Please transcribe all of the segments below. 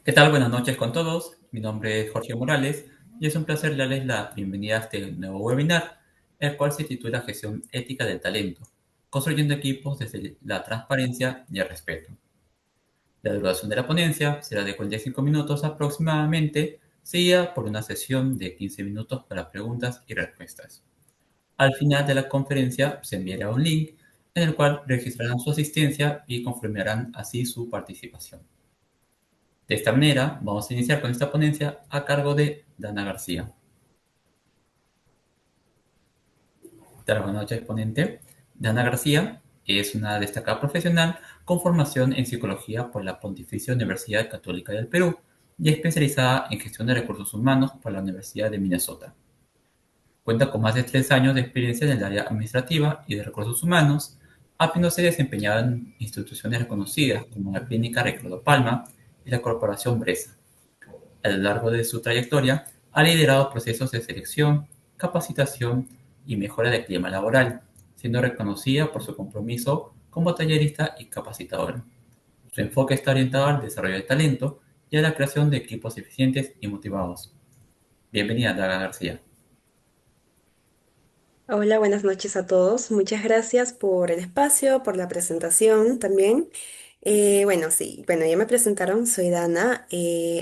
¿Qué tal? Buenas noches con todos. Mi nombre es Jorge Morales y es un placer darles la bienvenida a este nuevo webinar, el cual se titula Gestión Ética del Talento, construyendo equipos desde la transparencia y el respeto. La duración de la ponencia será de 45 minutos aproximadamente, seguida por una sesión de 15 minutos para preguntas y respuestas. Al final de la conferencia se enviará un link en el cual registrarán su asistencia y confirmarán así su participación. De esta manera, vamos a iniciar con esta ponencia a cargo de Dana García. Buenas noches, ponente. Dana García es una destacada profesional con formación en psicología por la Pontificia Universidad Católica del Perú y especializada en gestión de recursos humanos por la Universidad de Minnesota. Cuenta con más de 3 años de experiencia en el área administrativa y de recursos humanos, habiéndose desempeñado en instituciones reconocidas como la Clínica Ricardo Palma y la Corporación Bresa. A lo largo de su trayectoria, ha liderado procesos de selección, capacitación y mejora del clima laboral, siendo reconocida por su compromiso como tallerista y capacitadora. Su enfoque está orientado al desarrollo de talento y a la creación de equipos eficientes y motivados. Bienvenida, Daga García. Hola, buenas noches a todos. Muchas gracias por el espacio, por la presentación también. Bueno, sí, bueno, ya me presentaron, soy Dana.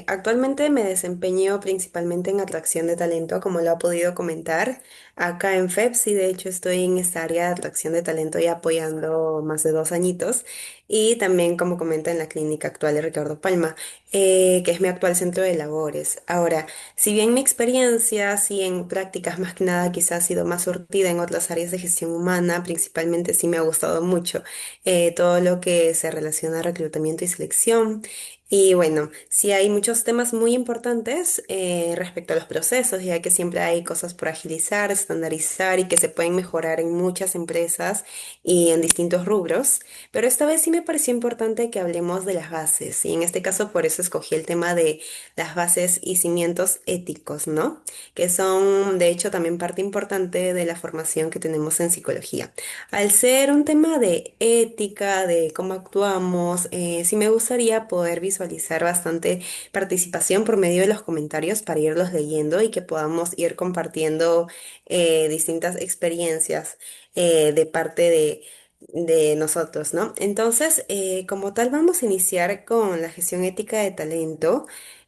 Actualmente me desempeño principalmente en atracción de talento, como lo ha podido comentar. Acá en FEPS, y de hecho estoy en esta área de atracción de talento ya apoyando más de 2 añitos. Y también, como comenta, en la clínica actual de Ricardo Palma, que es mi actual centro de labores. Ahora, si bien mi experiencia, sí en prácticas más que nada quizás ha sido más surtida en otras áreas de gestión humana, principalmente sí me ha gustado mucho todo lo que se relaciona a reclutamiento y selección. Y bueno, sí hay muchos temas muy importantes respecto a los procesos, ya que siempre hay cosas por agilizar, estandarizar y que se pueden mejorar en muchas empresas y en distintos rubros. Pero esta vez sí me pareció importante que hablemos de las bases, y en este caso por eso escogí el tema de las bases y cimientos éticos, ¿no? Que son, de hecho, también parte importante de la formación que tenemos en psicología. Al ser un tema de ética, de cómo actuamos, sí me gustaría poder visualizar bastante participación por medio de los comentarios para irlos leyendo y que podamos ir compartiendo distintas experiencias de parte de nosotros, ¿no? Entonces, como tal, vamos a iniciar con la gestión ética de talento.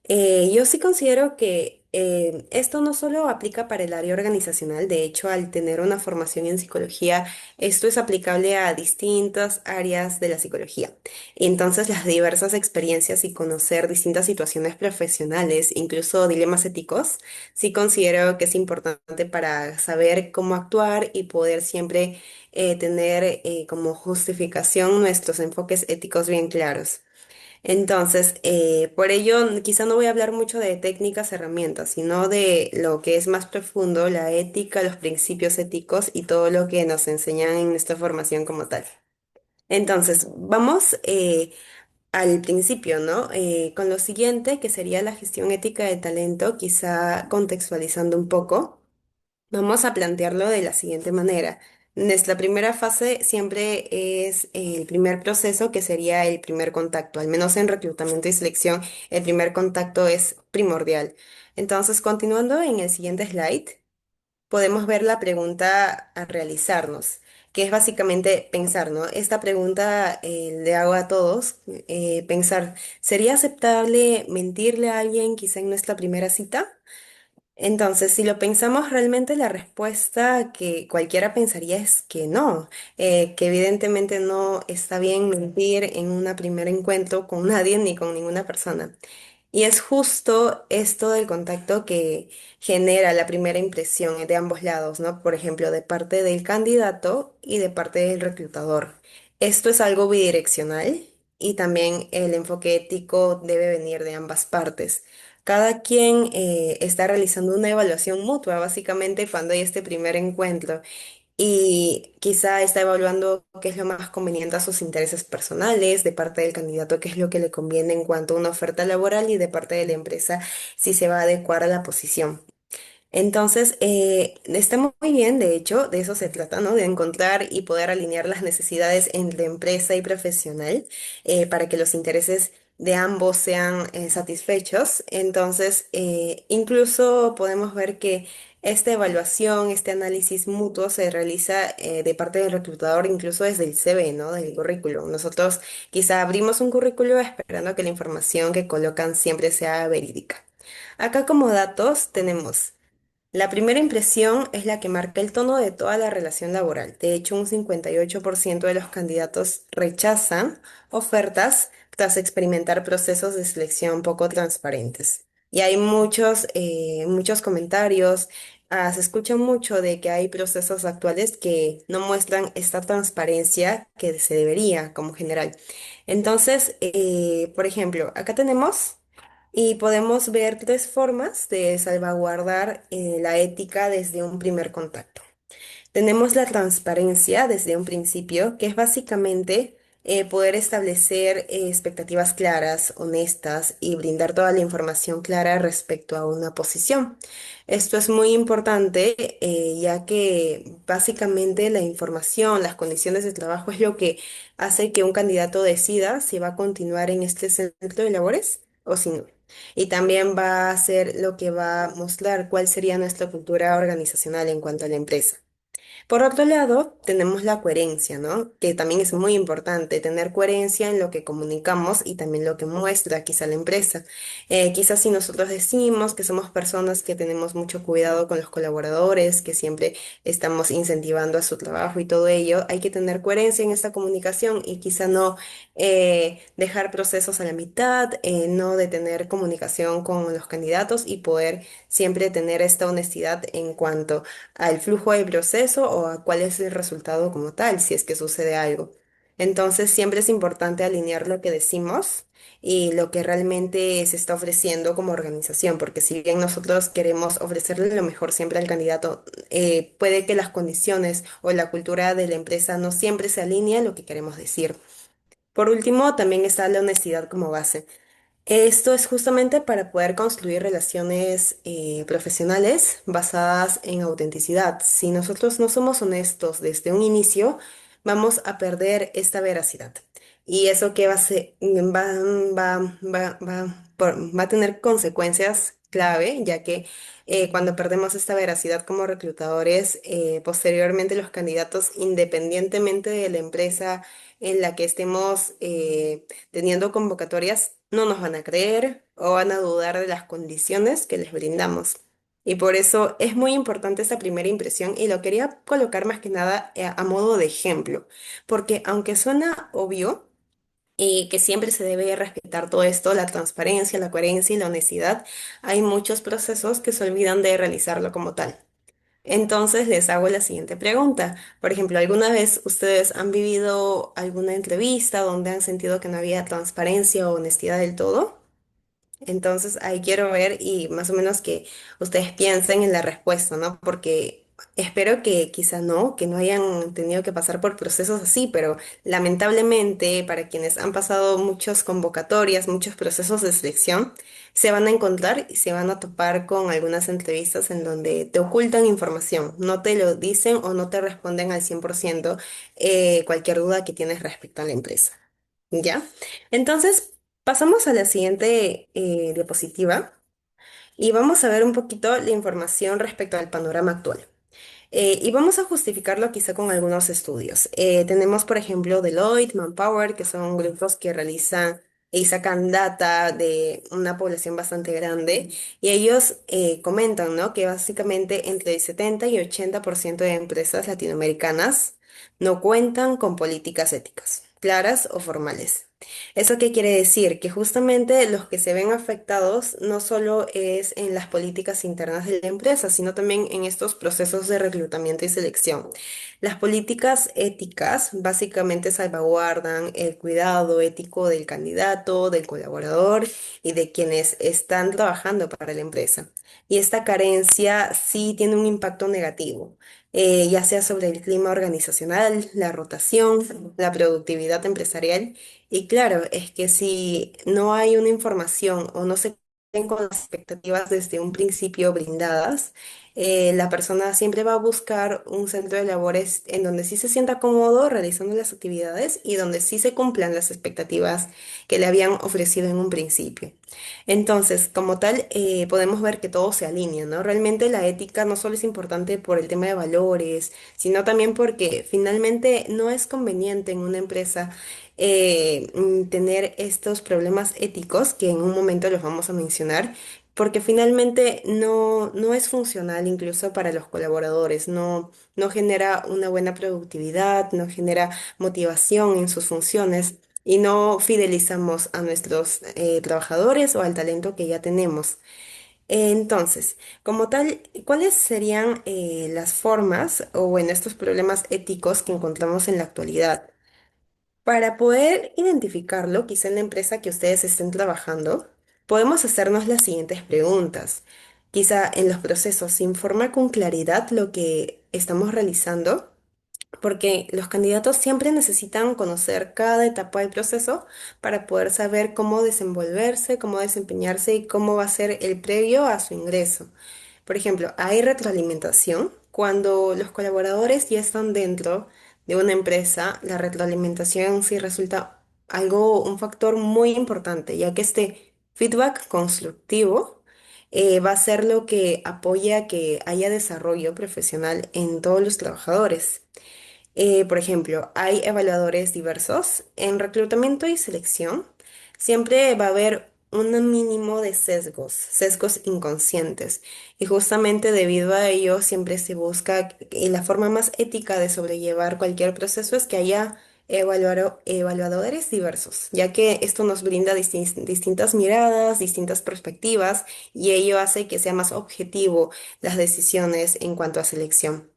Yo sí considero que esto no solo aplica para el área organizacional, de hecho, al tener una formación en psicología, esto es aplicable a distintas áreas de la psicología. Entonces, las diversas experiencias y conocer distintas situaciones profesionales, incluso dilemas éticos, sí considero que es importante para saber cómo actuar y poder siempre tener como justificación nuestros enfoques éticos bien claros. Entonces, por ello, quizá no voy a hablar mucho de técnicas, herramientas, sino de lo que es más profundo, la ética, los principios éticos y todo lo que nos enseñan en nuestra formación como tal. Entonces, vamos al principio, ¿no? Con lo siguiente, que sería la gestión ética de talento, quizá contextualizando un poco. Vamos a plantearlo de la siguiente manera. Nuestra primera fase siempre es el primer proceso, que sería el primer contacto. Al menos en reclutamiento y selección, el primer contacto es primordial. Entonces, continuando en el siguiente slide, podemos ver la pregunta a realizarnos, que es básicamente pensar, ¿no? Esta pregunta le hago a todos, pensar, ¿sería aceptable mentirle a alguien quizá en nuestra primera cita? Entonces, si lo pensamos realmente, la respuesta que cualquiera pensaría es que no, que evidentemente no está bien mentir en un primer encuentro con nadie ni con ninguna persona. Y es justo esto del contacto que genera la primera impresión de ambos lados, ¿no? Por ejemplo, de parte del candidato y de parte del reclutador. Esto es algo bidireccional y también el enfoque ético debe venir de ambas partes. Cada quien está realizando una evaluación mutua, básicamente, cuando hay este primer encuentro y quizá está evaluando qué es lo más conveniente a sus intereses personales, de parte del candidato, qué es lo que le conviene en cuanto a una oferta laboral y de parte de la empresa, si se va a adecuar a la posición. Entonces, está muy bien, de hecho, de eso se trata, ¿no? De encontrar y poder alinear las necesidades entre empresa y profesional para que los intereses de ambos sean satisfechos. Entonces, incluso podemos ver que esta evaluación, este análisis mutuo se realiza de parte del reclutador, incluso desde el CV, ¿no? Del currículum. Nosotros quizá abrimos un currículo esperando que la información que colocan siempre sea verídica. Acá como datos tenemos la primera impresión es la que marca el tono de toda la relación laboral. De hecho, un 58% de los candidatos rechazan ofertas tras experimentar procesos de selección poco transparentes. Y hay muchos comentarios. Se escucha mucho de que hay procesos actuales que no muestran esta transparencia que se debería como general. Entonces, por ejemplo, acá tenemos y podemos ver tres formas de salvaguardar la ética desde un primer contacto. Tenemos la transparencia desde un principio, que es básicamente poder establecer expectativas claras, honestas y brindar toda la información clara respecto a una posición. Esto es muy importante ya que básicamente la información, las condiciones de trabajo es lo que hace que un candidato decida si va a continuar en este centro de labores o si no. Y también va a ser lo que va a mostrar cuál sería nuestra cultura organizacional en cuanto a la empresa. Por otro lado, tenemos la coherencia, ¿no? Que también es muy importante tener coherencia en lo que comunicamos y también lo que muestra quizá la empresa. Quizás si nosotros decimos que somos personas que tenemos mucho cuidado con los colaboradores, que siempre estamos incentivando a su trabajo y todo ello, hay que tener coherencia en esta comunicación y quizá no dejar procesos a la mitad, no detener comunicación con los candidatos y poder siempre tener esta honestidad en cuanto al flujo del proceso o a cuál es el resultado como tal, si es que sucede algo. Entonces, siempre es importante alinear lo que decimos y lo que realmente se está ofreciendo como organización, porque si bien nosotros queremos ofrecerle lo mejor siempre al candidato, puede que las condiciones o la cultura de la empresa no siempre se alinee a lo que queremos decir. Por último, también está la honestidad como base. Esto es justamente para poder construir relaciones profesionales basadas en autenticidad. Si nosotros no somos honestos desde un inicio, vamos a perder esta veracidad. Y eso que va a ser- va a tener consecuencias clave, ya que cuando perdemos esta veracidad como reclutadores, posteriormente los candidatos, independientemente de la empresa en la que estemos, teniendo convocatorias, no nos van a creer o van a dudar de las condiciones que les brindamos. Y por eso es muy importante esta primera impresión y lo quería colocar más que nada a modo de ejemplo, porque aunque suena obvio y que siempre se debe respetar todo esto, la transparencia, la coherencia y la honestidad, hay muchos procesos que se olvidan de realizarlo como tal. Entonces les hago la siguiente pregunta. Por ejemplo, ¿alguna vez ustedes han vivido alguna entrevista donde han sentido que no había transparencia o honestidad del todo? Entonces, ahí quiero ver y más o menos que ustedes piensen en la respuesta, ¿no? Porque espero que quizá no, que no hayan tenido que pasar por procesos así, pero lamentablemente para quienes han pasado muchas convocatorias, muchos procesos de selección, se van a encontrar y se van a topar con algunas entrevistas en donde te ocultan información, no te lo dicen o no te responden al 100% cualquier duda que tienes respecto a la empresa. ¿Ya? Entonces, pasamos a la siguiente diapositiva y vamos a ver un poquito la información respecto al panorama actual. Y vamos a justificarlo quizá con algunos estudios. Tenemos, por ejemplo, Deloitte, Manpower, que son grupos que realizan y sacan data de una población bastante grande, y ellos comentan, ¿no? Que básicamente entre el 70 y 80% de empresas latinoamericanas no cuentan con políticas éticas, claras o formales. ¿Eso qué quiere decir? Que justamente los que se ven afectados no solo es en las políticas internas de la empresa, sino también en estos procesos de reclutamiento y selección. Las políticas éticas básicamente salvaguardan el cuidado ético del candidato, del colaborador y de quienes están trabajando para la empresa. Y esta carencia sí tiene un impacto negativo, ya sea sobre el clima organizacional, la rotación, la productividad empresarial y claro, es que si no hay una información o no se cumplen con las expectativas desde un principio brindadas, La persona siempre va a buscar un centro de labores en donde sí se sienta cómodo realizando las actividades y donde sí se cumplan las expectativas que le habían ofrecido en un principio. Entonces, como tal, podemos ver que todo se alinea, ¿no? Realmente la ética no solo es importante por el tema de valores, sino también porque finalmente no es conveniente en una empresa tener estos problemas éticos que en un momento los vamos a mencionar, porque finalmente no es funcional incluso para los colaboradores, no genera una buena productividad, no genera motivación en sus funciones y no fidelizamos a nuestros trabajadores o al talento que ya tenemos. Entonces, como tal, ¿cuáles serían las formas o bueno, estos problemas éticos que encontramos en la actualidad? Para poder identificarlo, quizá en la empresa que ustedes estén trabajando, podemos hacernos las siguientes preguntas. Quizá en los procesos se informa con claridad lo que estamos realizando, porque los candidatos siempre necesitan conocer cada etapa del proceso para poder saber cómo desenvolverse, cómo desempeñarse y cómo va a ser el previo a su ingreso. Por ejemplo, hay retroalimentación. Cuando los colaboradores ya están dentro de una empresa, la retroalimentación sí resulta un factor muy importante, ya que este feedback constructivo va a ser lo que apoya a que haya desarrollo profesional en todos los trabajadores. Por ejemplo, hay evaluadores diversos. En reclutamiento y selección siempre va a haber un mínimo de sesgos inconscientes. Y justamente debido a ello siempre se busca, y la forma más ética de sobrellevar cualquier proceso es que haya evaluadores diversos, ya que esto nos brinda distintas miradas, distintas perspectivas, y ello hace que sea más objetivo las decisiones en cuanto a selección.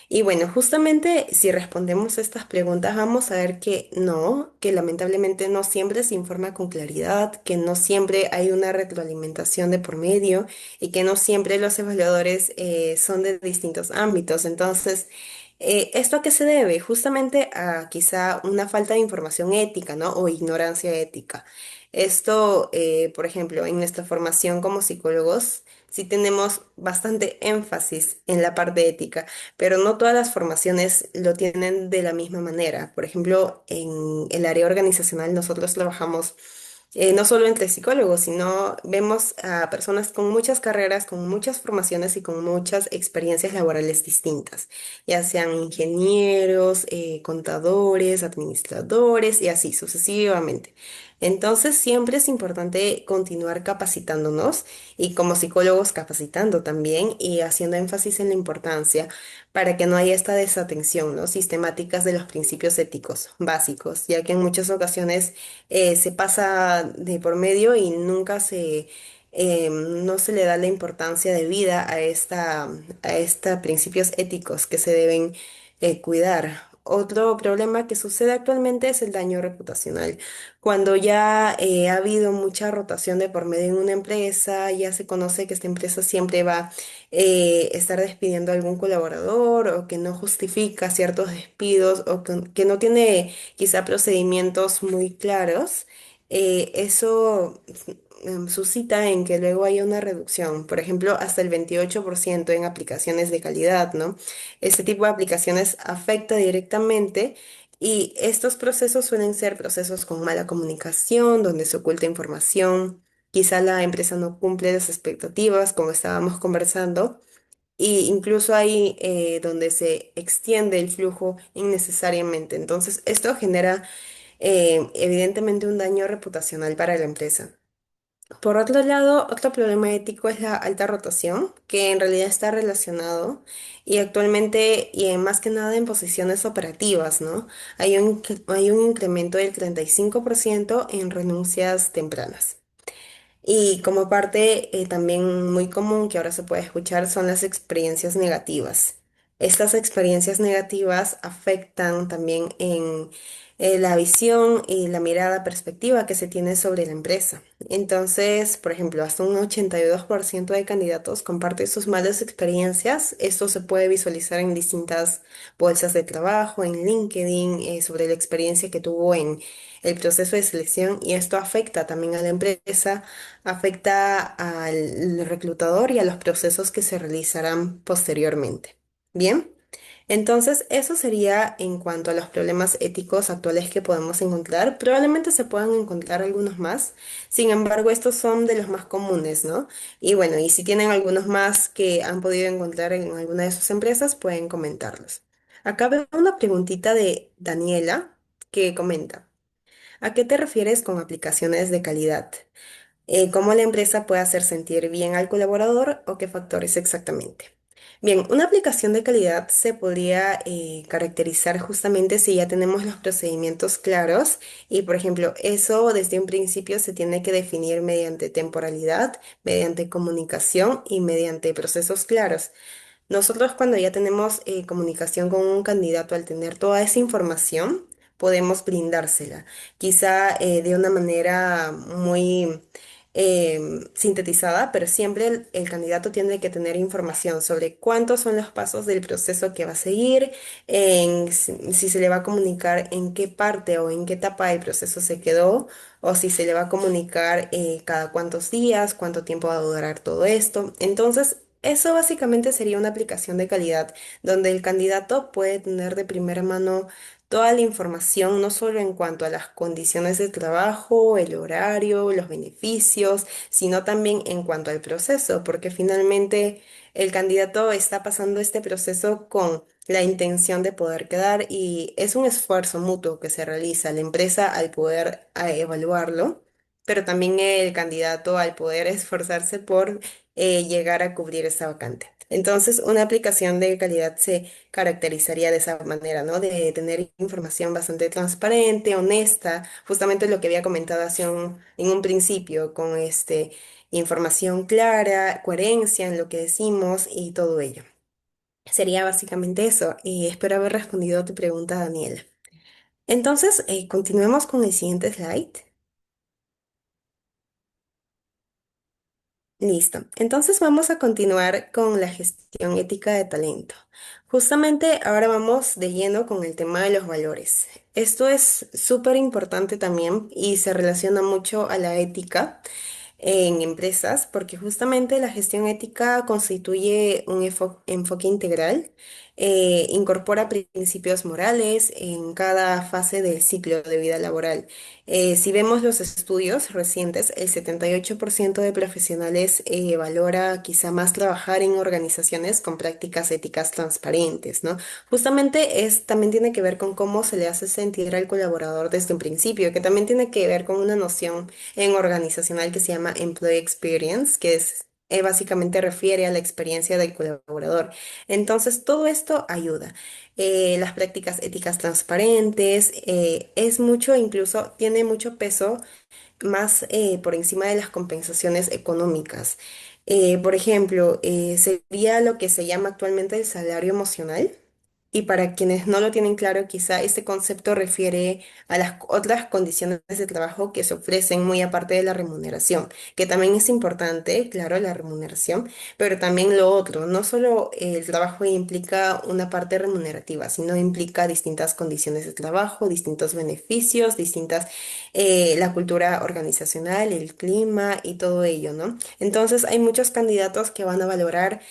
Y bueno, justamente si respondemos estas preguntas, vamos a ver que no, que lamentablemente no siempre se informa con claridad, que no siempre hay una retroalimentación de por medio y que no siempre los evaluadores son de distintos ámbitos. Entonces, ¿esto a qué se debe? Justamente a quizá una falta de información ética, ¿no? O ignorancia ética. Esto, por ejemplo, en nuestra formación como psicólogos, sí tenemos bastante énfasis en la parte ética, pero no todas las formaciones lo tienen de la misma manera. Por ejemplo, en el área organizacional nosotros trabajamos no solo entre psicólogos, sino vemos a personas con muchas carreras, con muchas formaciones y con muchas experiencias laborales distintas, ya sean ingenieros, contadores, administradores y así sucesivamente. Entonces, siempre es importante continuar capacitándonos y como psicólogos capacitando también y haciendo énfasis en la importancia para que no haya esta desatención, ¿no? Sistemáticas de los principios éticos básicos, ya que en muchas ocasiones se pasa de por medio y nunca no se le da la importancia de vida a estos principios éticos que se deben cuidar. Otro problema que sucede actualmente es el daño reputacional. Cuando ya ha habido mucha rotación de por medio en una empresa, ya se conoce que esta empresa siempre va a estar despidiendo a algún colaborador o que no justifica ciertos despidos o que no tiene quizá procedimientos muy claros, eso suscita en que luego haya una reducción, por ejemplo, hasta el 28% en aplicaciones de calidad, ¿no? Este tipo de aplicaciones afecta directamente y estos procesos suelen ser procesos con mala comunicación, donde se oculta información, quizá la empresa no cumple las expectativas, como estábamos conversando. Y incluso hay donde se extiende el flujo innecesariamente. Entonces, esto genera evidentemente un daño reputacional para la empresa. Por otro lado, otro problema ético es la alta rotación, que en realidad está relacionado y actualmente, y más que nada en posiciones operativas, ¿no? Hay un incremento del 35% en renuncias tempranas. Y como parte también muy común que ahora se puede escuchar son las experiencias negativas. estas experiencias negativas afectan también en la visión y la mirada perspectiva que se tiene sobre la empresa. Entonces, por ejemplo, hasta un 82% de candidatos comparte sus malas experiencias. Esto se puede visualizar en distintas bolsas de trabajo, en LinkedIn, sobre la experiencia que tuvo en el proceso de selección, y esto afecta también a la empresa, afecta al reclutador y a los procesos que se realizarán posteriormente. Bien, entonces eso sería en cuanto a los problemas éticos actuales que podemos encontrar. Probablemente se puedan encontrar algunos más, sin embargo, estos son de los más comunes, ¿no? Y bueno, y si tienen algunos más que han podido encontrar en alguna de sus empresas, pueden comentarlos. Acá veo una preguntita de Daniela que comenta, ¿a qué te refieres con aplicaciones de calidad? ¿Cómo la empresa puede hacer sentir bien al colaborador o qué factores exactamente? Bien, una aplicación de calidad se podría caracterizar justamente si ya tenemos los procedimientos claros y, por ejemplo, eso desde un principio se tiene que definir mediante temporalidad, mediante comunicación y mediante procesos claros. Nosotros cuando ya tenemos comunicación con un candidato, al tener toda esa información, podemos brindársela, quizá de una manera muy sintetizada, pero siempre el candidato tiene que tener información sobre cuántos son los pasos del proceso que va a seguir, en si se le va a comunicar en qué parte o en qué etapa del proceso se quedó, o si se le va a comunicar cada cuántos días, cuánto tiempo va a durar todo esto. Entonces, eso básicamente sería una aplicación de calidad, donde el candidato puede tener de primera mano toda la información, no solo en cuanto a las condiciones de trabajo, el horario, los beneficios, sino también en cuanto al proceso, porque finalmente el candidato está pasando este proceso con la intención de poder quedar, y es un esfuerzo mutuo que se realiza la empresa al poder evaluarlo, pero también el candidato al poder esforzarse por llegar a cubrir esa vacante. Entonces, una aplicación de calidad se caracterizaría de esa manera, ¿no? De tener información bastante transparente, honesta, justamente lo que había comentado en un principio, con información clara, coherencia en lo que decimos y todo ello. Sería básicamente eso, y espero haber respondido a tu pregunta, Daniela. Entonces, continuemos con el siguiente slide. Listo. Entonces vamos a continuar con la gestión ética de talento. Justamente ahora vamos de lleno con el tema de los valores. Esto es súper importante también y se relaciona mucho a la ética en empresas, porque justamente la gestión ética constituye un enfoque integral, incorpora principios morales en cada fase del ciclo de vida laboral. Si vemos los estudios recientes, el 78% de profesionales valora quizá más trabajar en organizaciones con prácticas éticas transparentes, ¿no? Justamente también tiene que ver con cómo se le hace sentir al colaborador desde un principio, que también tiene que ver con una noción en organizacional que se llama Employee Experience, que básicamente refiere a la experiencia del colaborador. Entonces, todo esto ayuda. Las prácticas éticas transparentes, es mucho, incluso tiene mucho peso más por encima de las compensaciones económicas. Por ejemplo, sería lo que se llama actualmente el salario emocional. Y para quienes no lo tienen claro, quizá este concepto refiere a las otras condiciones de trabajo que se ofrecen muy aparte de la remuneración, que también es importante, claro, la remuneración, pero también lo otro. No solo el trabajo implica una parte remunerativa, sino implica distintas condiciones de trabajo, distintos beneficios, la cultura organizacional, el clima y todo ello, ¿no? Entonces hay muchos candidatos que van a valorar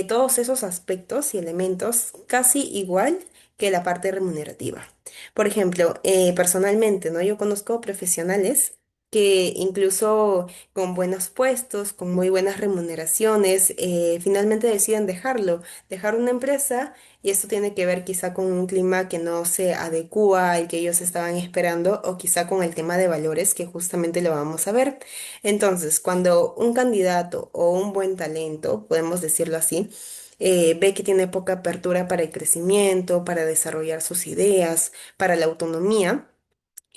todos esos aspectos y elementos casi igual que la parte remunerativa. Por ejemplo, personalmente, ¿no? Yo conozco profesionales que incluso con buenos puestos, con muy buenas remuneraciones, finalmente deciden dejar una empresa, y esto tiene que ver quizá con un clima que no se adecua al que ellos estaban esperando, o quizá con el tema de valores, que justamente lo vamos a ver. Entonces, cuando un candidato o un buen talento, podemos decirlo así, ve que tiene poca apertura para el crecimiento, para desarrollar sus ideas, para la autonomía,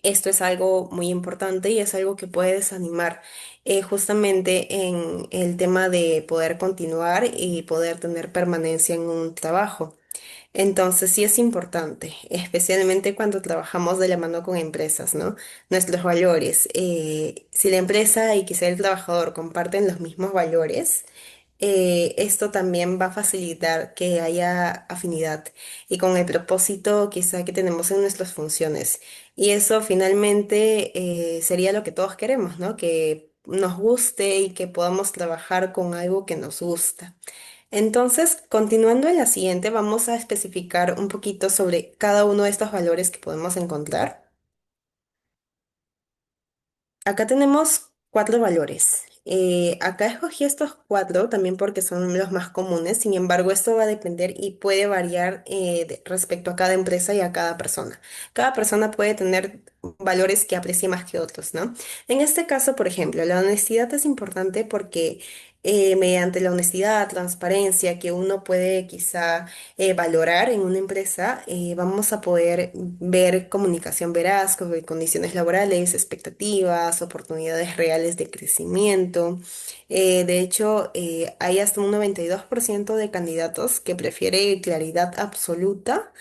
esto es algo muy importante y es algo que puede desanimar justamente en el tema de poder continuar y poder tener permanencia en un trabajo. Entonces sí es importante, especialmente cuando trabajamos de la mano con empresas, ¿no? Nuestros valores. Si la empresa y quizá el trabajador comparten los mismos valores, esto también va a facilitar que haya afinidad y con el propósito quizá que tenemos en nuestras funciones. Y eso finalmente sería lo que todos queremos, ¿no? Que nos guste y que podamos trabajar con algo que nos gusta. Entonces, continuando en la siguiente, vamos a especificar un poquito sobre cada uno de estos valores que podemos encontrar. Acá tenemos cuatro valores. Acá escogí estos cuatro también porque son los más comunes. Sin embargo, esto va a depender y puede variar respecto a cada empresa y a cada persona. Cada persona puede tener valores que aprecie más que otros, ¿no? En este caso, por ejemplo, la honestidad es importante porque mediante la honestidad, transparencia que uno puede quizá valorar en una empresa, vamos a poder ver comunicación veraz sobre condiciones laborales, expectativas, oportunidades reales de crecimiento. De hecho, hay hasta un 92% de candidatos que prefiere claridad absoluta,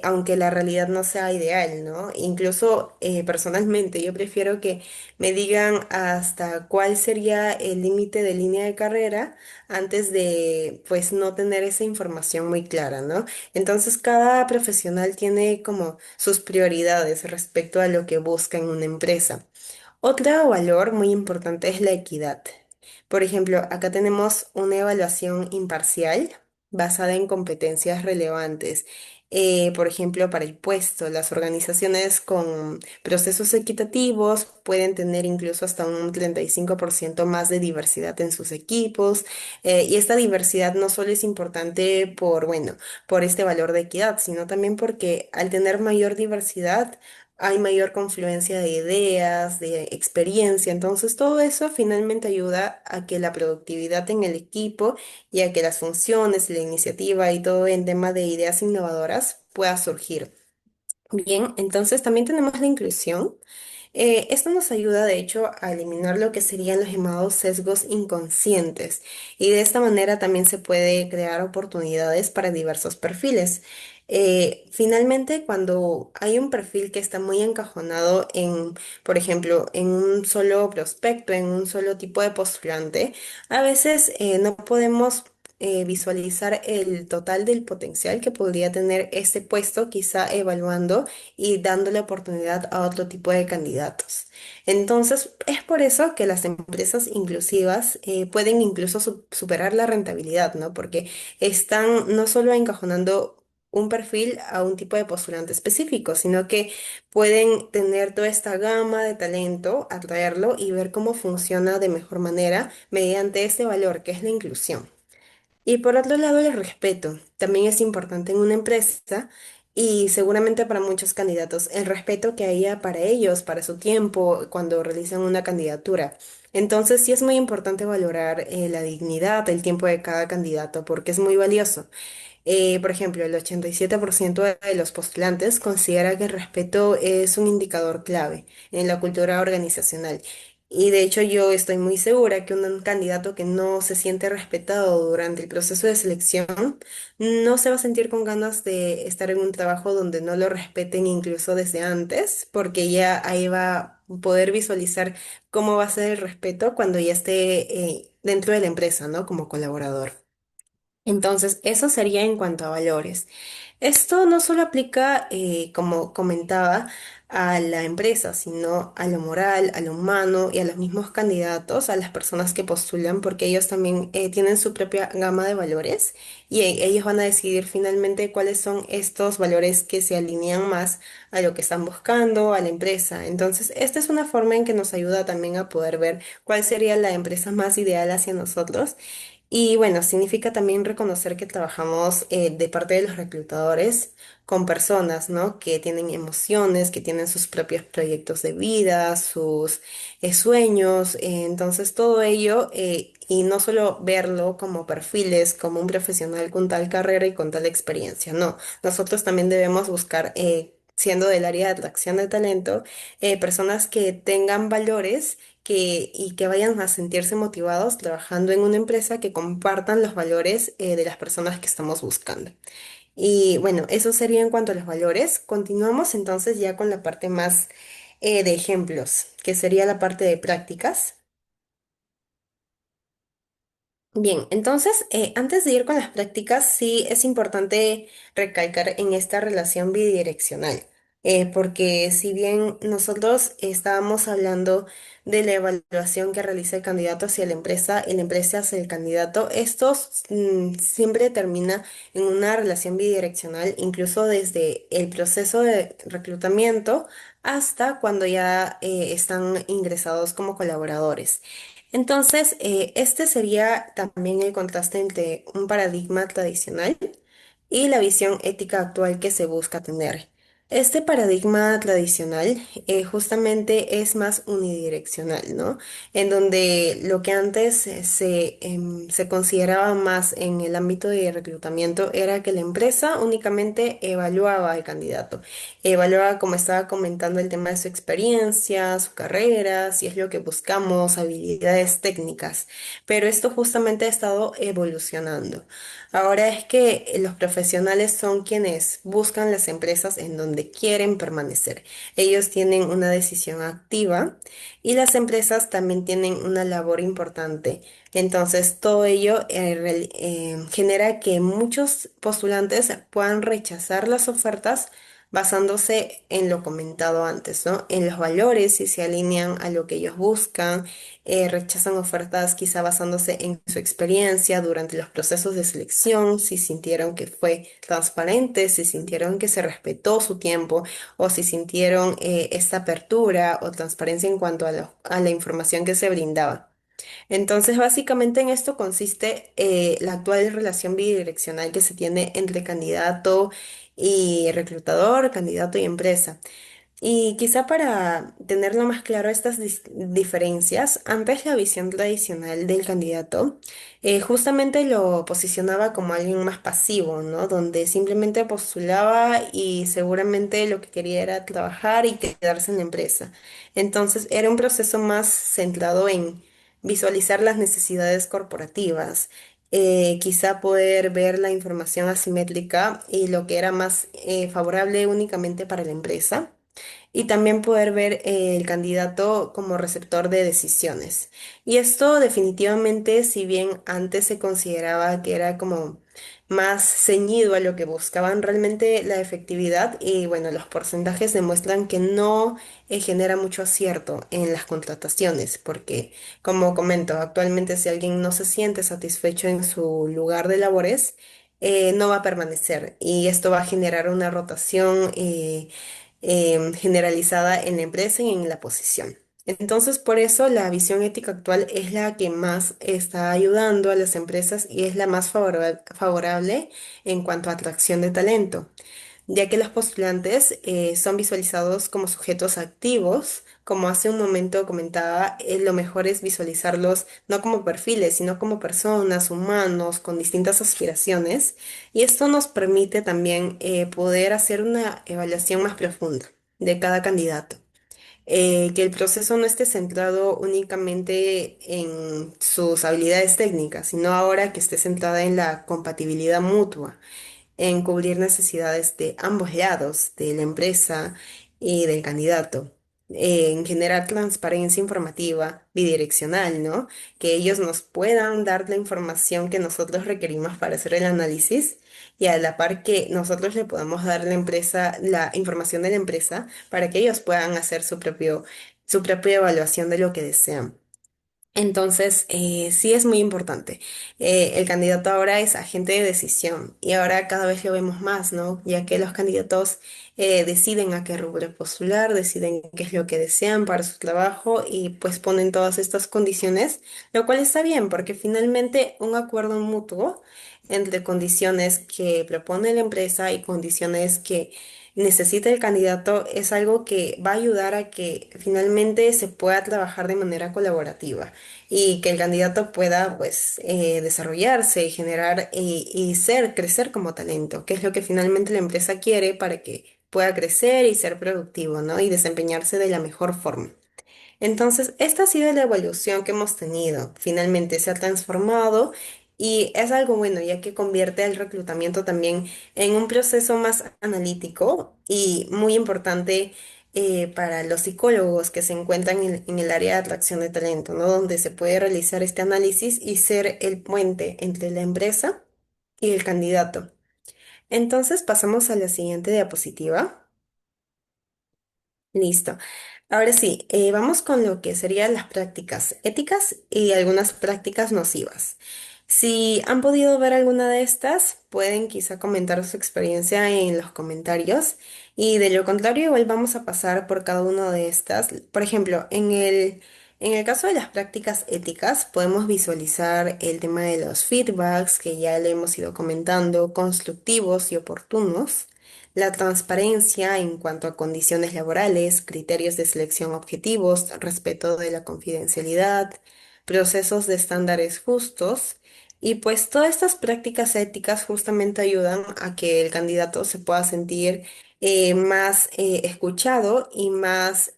aunque la realidad no sea ideal, ¿no? Incluso personalmente, yo prefiero que me digan hasta cuál sería el límite de línea de carrera antes de, pues, no tener esa información muy clara, ¿no? Entonces, cada profesional tiene como sus prioridades respecto a lo que busca en una empresa. Otro valor muy importante es la equidad. Por ejemplo, acá tenemos una evaluación imparcial basada en competencias relevantes. Por ejemplo, para el puesto, las organizaciones con procesos equitativos pueden tener incluso hasta un 35% más de diversidad en sus equipos. Y esta diversidad no solo es importante por, bueno, por este valor de equidad, sino también porque al tener mayor diversidad, hay mayor confluencia de ideas, de experiencia. Entonces, todo eso finalmente ayuda a que la productividad en el equipo y a que las funciones, la iniciativa y todo en tema de ideas innovadoras pueda surgir. Bien, entonces también tenemos la inclusión. Esto nos ayuda, de hecho, a eliminar lo que serían los llamados sesgos inconscientes y de esta manera también se puede crear oportunidades para diversos perfiles. Finalmente, cuando hay un perfil que está muy encajonado en, por ejemplo, en un solo prospecto, en un solo tipo de postulante, a veces no podemos visualizar el total del potencial que podría tener este puesto, quizá evaluando y dándole oportunidad a otro tipo de candidatos. Entonces, es por eso que las empresas inclusivas pueden incluso superar la rentabilidad, ¿no? Porque están no solo encajonando un perfil a un tipo de postulante específico, sino que pueden tener toda esta gama de talento, atraerlo y ver cómo funciona de mejor manera mediante este valor que es la inclusión. Y por otro lado, el respeto también es importante en una empresa y seguramente para muchos candidatos, el respeto que haya para ellos, para su tiempo, cuando realizan una candidatura. Entonces, sí es muy importante valorar la dignidad, el tiempo de cada candidato, porque es muy valioso. Por ejemplo, el 87% de los postulantes considera que el respeto es un indicador clave en la cultura organizacional. Y de hecho yo estoy muy segura que un candidato que no se siente respetado durante el proceso de selección no se va a sentir con ganas de estar en un trabajo donde no lo respeten incluso desde antes, porque ya ahí va a poder visualizar cómo va a ser el respeto cuando ya esté dentro de la empresa, ¿no? Como colaborador. Entonces, eso sería en cuanto a valores. Esto no solo aplica, como comentaba, a la empresa, sino a lo moral, a lo humano y a los mismos candidatos, a las personas que postulan, porque ellos también tienen su propia gama de valores y ellos van a decidir finalmente cuáles son estos valores que se alinean más a lo que están buscando, a la empresa. Entonces, esta es una forma en que nos ayuda también a poder ver cuál sería la empresa más ideal hacia nosotros y bueno, significa también reconocer que trabajamos de parte de los reclutadores con personas, ¿no? Que tienen emociones, que tienen sus propios proyectos de vida, sus sueños. Entonces, todo ello, y no solo verlo como perfiles, como un profesional con tal carrera y con tal experiencia, no. Nosotros también debemos buscar, siendo del área de atracción de talento, personas que tengan valores y que vayan a sentirse motivados trabajando en una empresa que compartan los valores de las personas que estamos buscando. Y bueno, eso sería en cuanto a los valores. Continuamos entonces ya con la parte más de ejemplos, que sería la parte de prácticas. Bien, entonces, antes de ir con las prácticas, sí es importante recalcar en esta relación bidireccional, porque si bien nosotros estábamos hablando de la evaluación que realiza el candidato hacia la empresa hacia el candidato, esto siempre termina en una relación bidireccional, incluso desde el proceso de reclutamiento hasta cuando ya están ingresados como colaboradores. Entonces, este sería también el contraste entre un paradigma tradicional y la visión ética actual que se busca tener. Este paradigma tradicional justamente es más unidireccional, ¿no? En donde lo que antes se consideraba más en el ámbito de reclutamiento era que la empresa únicamente evaluaba al candidato, evaluaba, como estaba comentando, el tema de su experiencia, su carrera, si es lo que buscamos, habilidades técnicas, pero esto justamente ha estado evolucionando. Ahora es que los profesionales son quienes buscan las empresas en donde quieren permanecer. Ellos tienen una decisión activa y las empresas también tienen una labor importante. Entonces, todo ello genera que muchos postulantes puedan rechazar las ofertas basándose en lo comentado antes, ¿no? En los valores, si se alinean a lo que ellos buscan, rechazan ofertas quizá basándose en su experiencia durante los procesos de selección, si sintieron que fue transparente, si sintieron que se respetó su tiempo o si sintieron esta apertura o transparencia en cuanto a, a la información que se brindaba. Entonces, básicamente en esto consiste la actual relación bidireccional que se tiene entre candidato y reclutador, candidato y empresa. Y quizá para tenerlo más claro estas diferencias, antes la visión tradicional del candidato justamente lo posicionaba como alguien más pasivo, ¿no? Donde simplemente postulaba y seguramente lo que quería era trabajar y quedarse en la empresa. Entonces era un proceso más centrado en visualizar las necesidades corporativas, quizá poder ver la información asimétrica y lo que era más favorable únicamente para la empresa y también poder ver el candidato como receptor de decisiones. Y esto definitivamente, si bien antes se consideraba que era como más ceñido a lo que buscaban realmente la efectividad, y bueno, los porcentajes demuestran que no genera mucho acierto en las contrataciones, porque como comento, actualmente si alguien no se siente satisfecho en su lugar de labores, no va a permanecer y esto va a generar una rotación generalizada en la empresa y en la posición. Entonces, por eso la visión ética actual es la que más está ayudando a las empresas y es la más favorable en cuanto a atracción de talento, ya que los postulantes son visualizados como sujetos activos. Como hace un momento comentaba, lo mejor es visualizarlos no como perfiles, sino como personas, humanos, con distintas aspiraciones. Y esto nos permite también poder hacer una evaluación más profunda de cada candidato. Que el proceso no esté centrado únicamente en sus habilidades técnicas, sino ahora que esté centrada en la compatibilidad mutua, en cubrir necesidades de ambos lados, de la empresa y del candidato, en generar transparencia informativa bidireccional, ¿no? Que ellos nos puedan dar la información que nosotros requerimos para hacer el análisis y a la par que nosotros le podamos dar a la empresa la información de la empresa para que ellos puedan hacer su propia evaluación de lo que desean. Entonces, sí es muy importante. El candidato ahora es agente de decisión y ahora cada vez lo vemos más, ¿no? Ya que los candidatos deciden a qué rubro postular, deciden qué es lo que desean para su trabajo y pues ponen todas estas condiciones, lo cual está bien porque finalmente un acuerdo mutuo entre condiciones que propone la empresa y condiciones que necesita el candidato es algo que va a ayudar a que finalmente se pueda trabajar de manera colaborativa y que el candidato pueda pues desarrollarse y generar y crecer como talento, que es lo que finalmente la empresa quiere para que pueda crecer y ser productivo, ¿no? Y desempeñarse de la mejor forma. Entonces, esta ha sido la evolución que hemos tenido. Finalmente se ha transformado Y es algo bueno, ya que convierte el reclutamiento también en un proceso más analítico y muy importante para los psicólogos que se encuentran en el área de atracción de talento, ¿no? Donde se puede realizar este análisis y ser el puente entre la empresa y el candidato. Entonces pasamos a la siguiente diapositiva. Listo. Ahora sí, vamos con lo que serían las prácticas éticas y algunas prácticas nocivas. Si han podido ver alguna de estas, pueden quizá comentar su experiencia en los comentarios y de lo contrario, igual vamos a pasar por cada una de estas. Por ejemplo, en el caso de las prácticas éticas, podemos visualizar el tema de los feedbacks que ya le hemos ido comentando, constructivos y oportunos, la transparencia en cuanto a condiciones laborales, criterios de selección objetivos, respeto de la confidencialidad, procesos de estándares justos. Y pues todas estas prácticas éticas justamente ayudan a que el candidato se pueda sentir más escuchado y más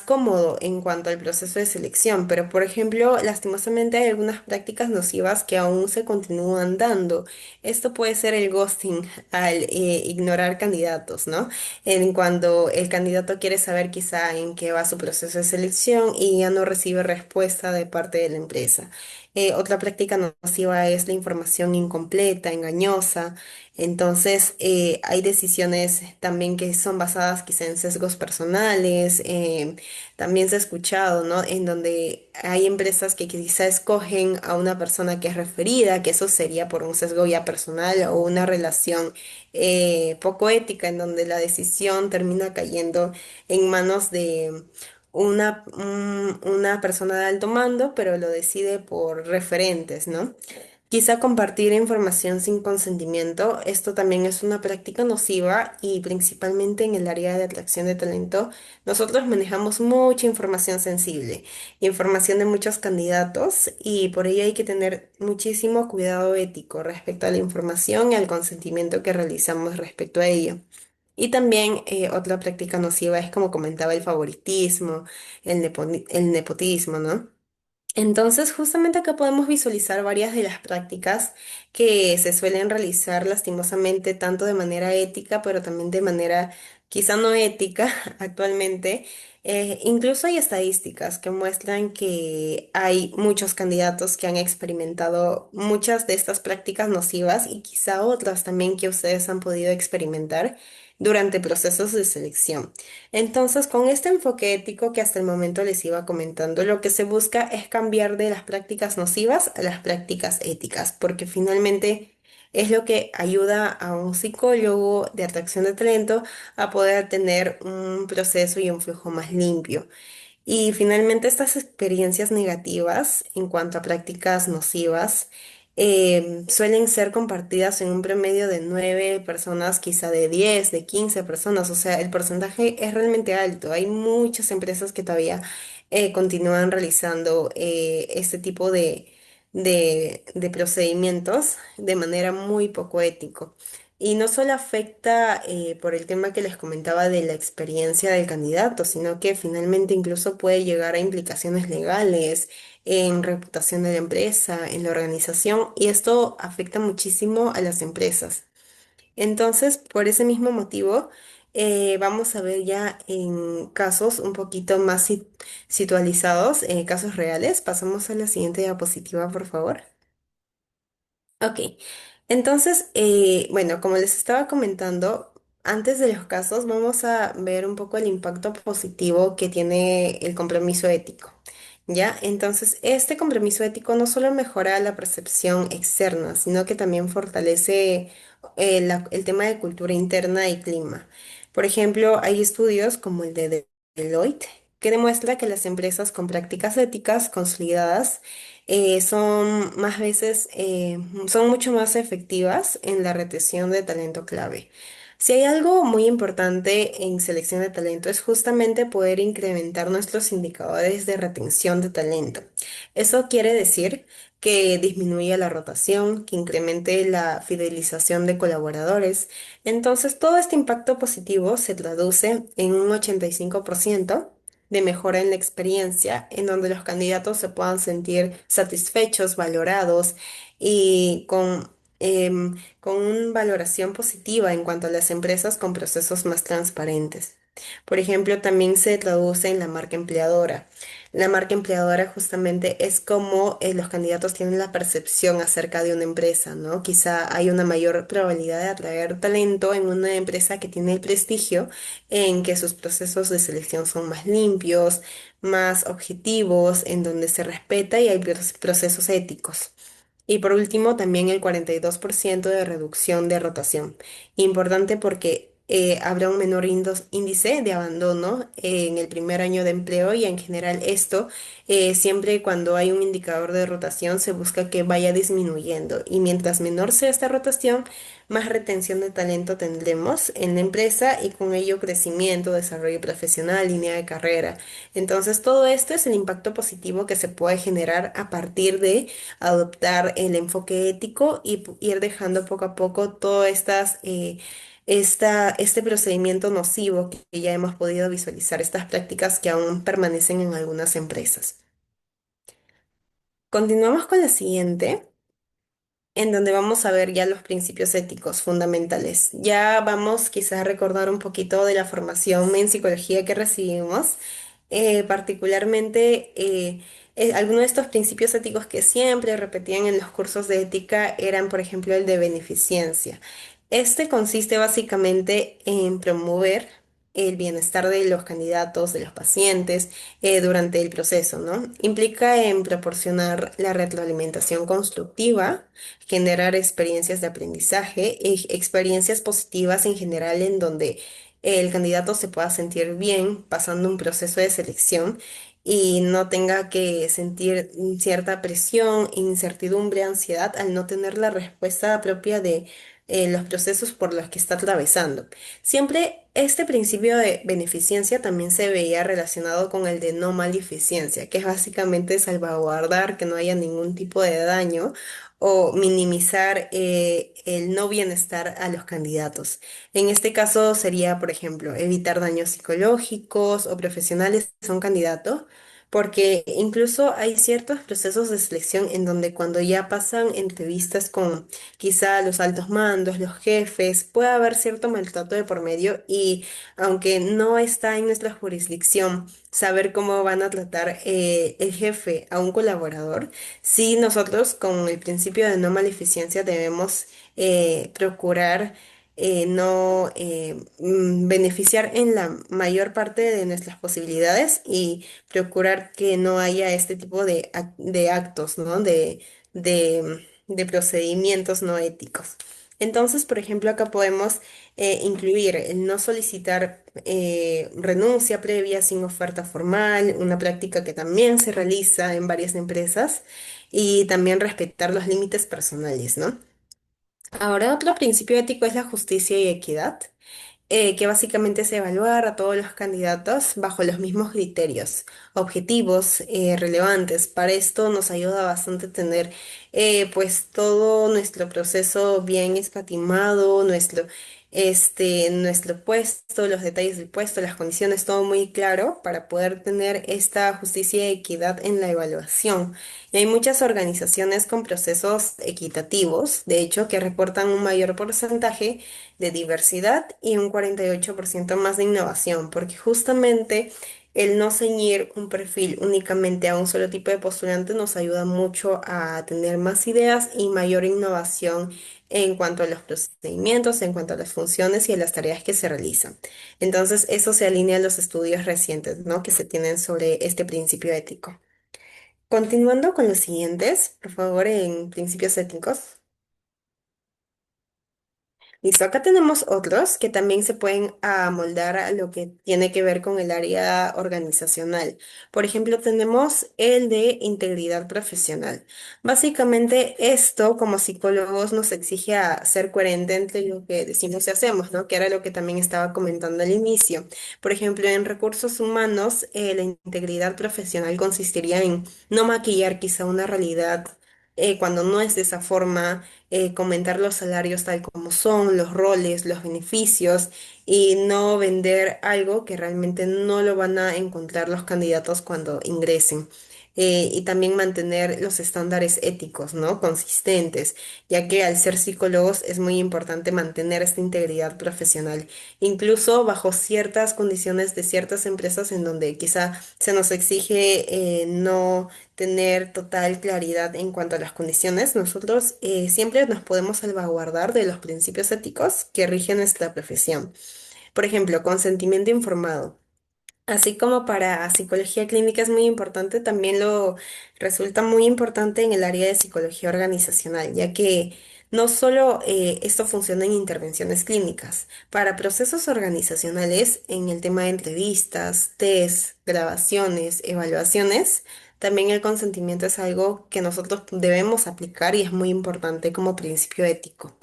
cómodo en cuanto al proceso de selección. Pero, por ejemplo, lastimosamente hay algunas prácticas nocivas que aún se continúan dando. Esto puede ser el ghosting al ignorar candidatos, ¿no? En cuando el candidato quiere saber quizá en qué va su proceso de selección y ya no recibe respuesta de parte de la empresa. Otra práctica nociva es la información incompleta, engañosa. Entonces, hay decisiones también que son basadas quizá en sesgos personales. También se ha escuchado, ¿no? En donde hay empresas que quizá escogen a una persona que es referida, que eso sería por un sesgo ya personal o una relación poco ética, en donde la decisión termina cayendo en manos de una persona de alto mando, pero lo decide por referentes, ¿no? Quizá compartir información sin consentimiento, esto también es una práctica nociva y principalmente en el área de atracción de talento, nosotros manejamos mucha información sensible, información de muchos candidatos y por ello hay que tener muchísimo cuidado ético respecto a la información y al consentimiento que realizamos respecto a ello. Y también otra práctica nociva es como comentaba el favoritismo, el nepotismo, ¿no? Entonces, justamente acá podemos visualizar varias de las prácticas que se suelen realizar lastimosamente tanto de manera ética, pero también de manera quizá no ética actualmente. Incluso hay estadísticas que muestran que hay muchos candidatos que han experimentado muchas de estas prácticas nocivas y quizá otras también que ustedes han podido experimentar durante procesos de selección. Entonces, con este enfoque ético que hasta el momento les iba comentando, lo que se busca es cambiar de las prácticas nocivas a las prácticas éticas, porque finalmente es lo que ayuda a un psicólogo de atracción de talento a poder tener un proceso y un flujo más limpio. Y finalmente estas experiencias negativas en cuanto a prácticas nocivas suelen ser compartidas en un promedio de 9 personas, quizá de 10, de 15 personas. O sea, el porcentaje es realmente alto. Hay muchas empresas que todavía continúan realizando este tipo de procedimientos de manera muy poco ético. Y no solo afecta por el tema que les comentaba de la experiencia del candidato, sino que finalmente incluso puede llegar a implicaciones legales en reputación de la empresa, en la organización, y esto afecta muchísimo a las empresas. Entonces, por ese mismo motivo, vamos a ver ya en casos un poquito más situalizados, casos reales. Pasamos a la siguiente diapositiva, por favor. Ok, entonces, bueno, como les estaba comentando, antes de los casos vamos a ver un poco el impacto positivo que tiene el compromiso ético, ¿ya? Entonces, este compromiso ético no solo mejora la percepción externa, sino que también fortalece el tema de cultura interna y clima. Por ejemplo, hay estudios como el de Deloitte que demuestra que las empresas con prácticas éticas consolidadas son más veces, son mucho más efectivas en la retención de talento clave. Si hay algo muy importante en selección de talento es justamente poder incrementar nuestros indicadores de retención de talento. Eso quiere decir que disminuya la rotación, que incremente la fidelización de colaboradores. Entonces, todo este impacto positivo se traduce en un 85% de mejora en la experiencia, en donde los candidatos se puedan sentir satisfechos, valorados y con una valoración positiva en cuanto a las empresas con procesos más transparentes. Por ejemplo, también se traduce en la marca empleadora. La marca empleadora justamente es como los candidatos tienen la percepción acerca de una empresa, ¿no? Quizá hay una mayor probabilidad de atraer talento en una empresa que tiene el prestigio en que sus procesos de selección son más limpios, más objetivos, en donde se respeta y hay procesos éticos. Y por último, también el 42% de reducción de rotación. Importante porque habrá un menor índice de abandono en el primer año de empleo y en general esto, siempre cuando hay un indicador de rotación, se busca que vaya disminuyendo. Y mientras menor sea esta rotación, más retención de talento tendremos en la empresa y con ello crecimiento, desarrollo profesional, línea de carrera. Entonces, todo esto es el impacto positivo que se puede generar a partir de adoptar el enfoque ético y ir dejando poco a poco todo este procedimiento nocivo que ya hemos podido visualizar, estas prácticas que aún permanecen en algunas empresas. Continuamos con la siguiente, en donde vamos a ver ya los principios éticos fundamentales. Ya vamos quizás a recordar un poquito de la formación en psicología que recibimos, particularmente algunos de estos principios éticos que siempre repetían en los cursos de ética eran, por ejemplo, el de beneficencia. Este consiste básicamente en promover el bienestar de los candidatos, de los pacientes, durante el proceso, ¿no? Implica en proporcionar la retroalimentación constructiva, generar experiencias de aprendizaje, experiencias positivas en general en donde el candidato se pueda sentir bien pasando un proceso de selección y no tenga que sentir cierta presión, incertidumbre, ansiedad al no tener la respuesta propia de los procesos por los que está atravesando. Siempre este principio de beneficencia también se veía relacionado con el de no maleficencia, que es básicamente salvaguardar que no haya ningún tipo de daño o minimizar el no bienestar a los candidatos. En este caso sería, por ejemplo, evitar daños psicológicos o profesionales a un candidato, porque incluso hay ciertos procesos de selección en donde cuando ya pasan entrevistas con quizá los altos mandos, los jefes, puede haber cierto maltrato de por medio y aunque no está en nuestra jurisdicción saber cómo van a tratar el jefe a un colaborador, sí nosotros con el principio de no maleficencia debemos procurar no beneficiar en la mayor parte de nuestras posibilidades y procurar que no haya este tipo de actos, ¿no? De procedimientos no éticos. Entonces, por ejemplo, acá podemos incluir el no solicitar renuncia previa sin oferta formal, una práctica que también se realiza en varias empresas, y también respetar los límites personales, ¿no? Ahora, otro principio ético es la justicia y equidad, que básicamente es evaluar a todos los candidatos bajo los mismos criterios, objetivos, relevantes. Para esto nos ayuda bastante tener pues todo nuestro proceso bien escatimado, nuestro puesto, los detalles del puesto, las condiciones, todo muy claro para poder tener esta justicia y equidad en la evaluación. Y hay muchas organizaciones con procesos equitativos, de hecho, que reportan un mayor porcentaje de diversidad y un 48% más de innovación, porque justamente el no ceñir un perfil únicamente a un solo tipo de postulante nos ayuda mucho a tener más ideas y mayor innovación en cuanto a los procedimientos, en cuanto a las funciones y a las tareas que se realizan. Entonces, eso se alinea a los estudios recientes, ¿no? Que se tienen sobre este principio ético. Continuando con los siguientes, por favor, en principios éticos. Listo, acá tenemos otros que también se pueden amoldar a lo que tiene que ver con el área organizacional. Por ejemplo, tenemos el de integridad profesional. Básicamente, esto como psicólogos nos exige a ser coherente entre lo que decimos y hacemos, ¿no? Que era lo que también estaba comentando al inicio. Por ejemplo, en recursos humanos, la integridad profesional consistiría en no maquillar quizá una realidad cuando no es de esa forma, comentar los salarios tal como son, los roles, los beneficios y no vender algo que realmente no lo van a encontrar los candidatos cuando ingresen. Y también mantener los estándares éticos, ¿no? Consistentes, ya que al ser psicólogos es muy importante mantener esta integridad profesional, incluso bajo ciertas condiciones de ciertas empresas en donde quizá se nos exige no tener total claridad en cuanto a las condiciones. Nosotros siempre nos podemos salvaguardar de los principios éticos que rigen nuestra profesión. Por ejemplo, consentimiento informado. Así como para psicología clínica es muy importante, también lo resulta muy importante en el área de psicología organizacional, ya que no solo esto funciona en intervenciones clínicas, para procesos organizacionales, en el tema de entrevistas, test, grabaciones, evaluaciones, también el consentimiento es algo que nosotros debemos aplicar y es muy importante como principio ético.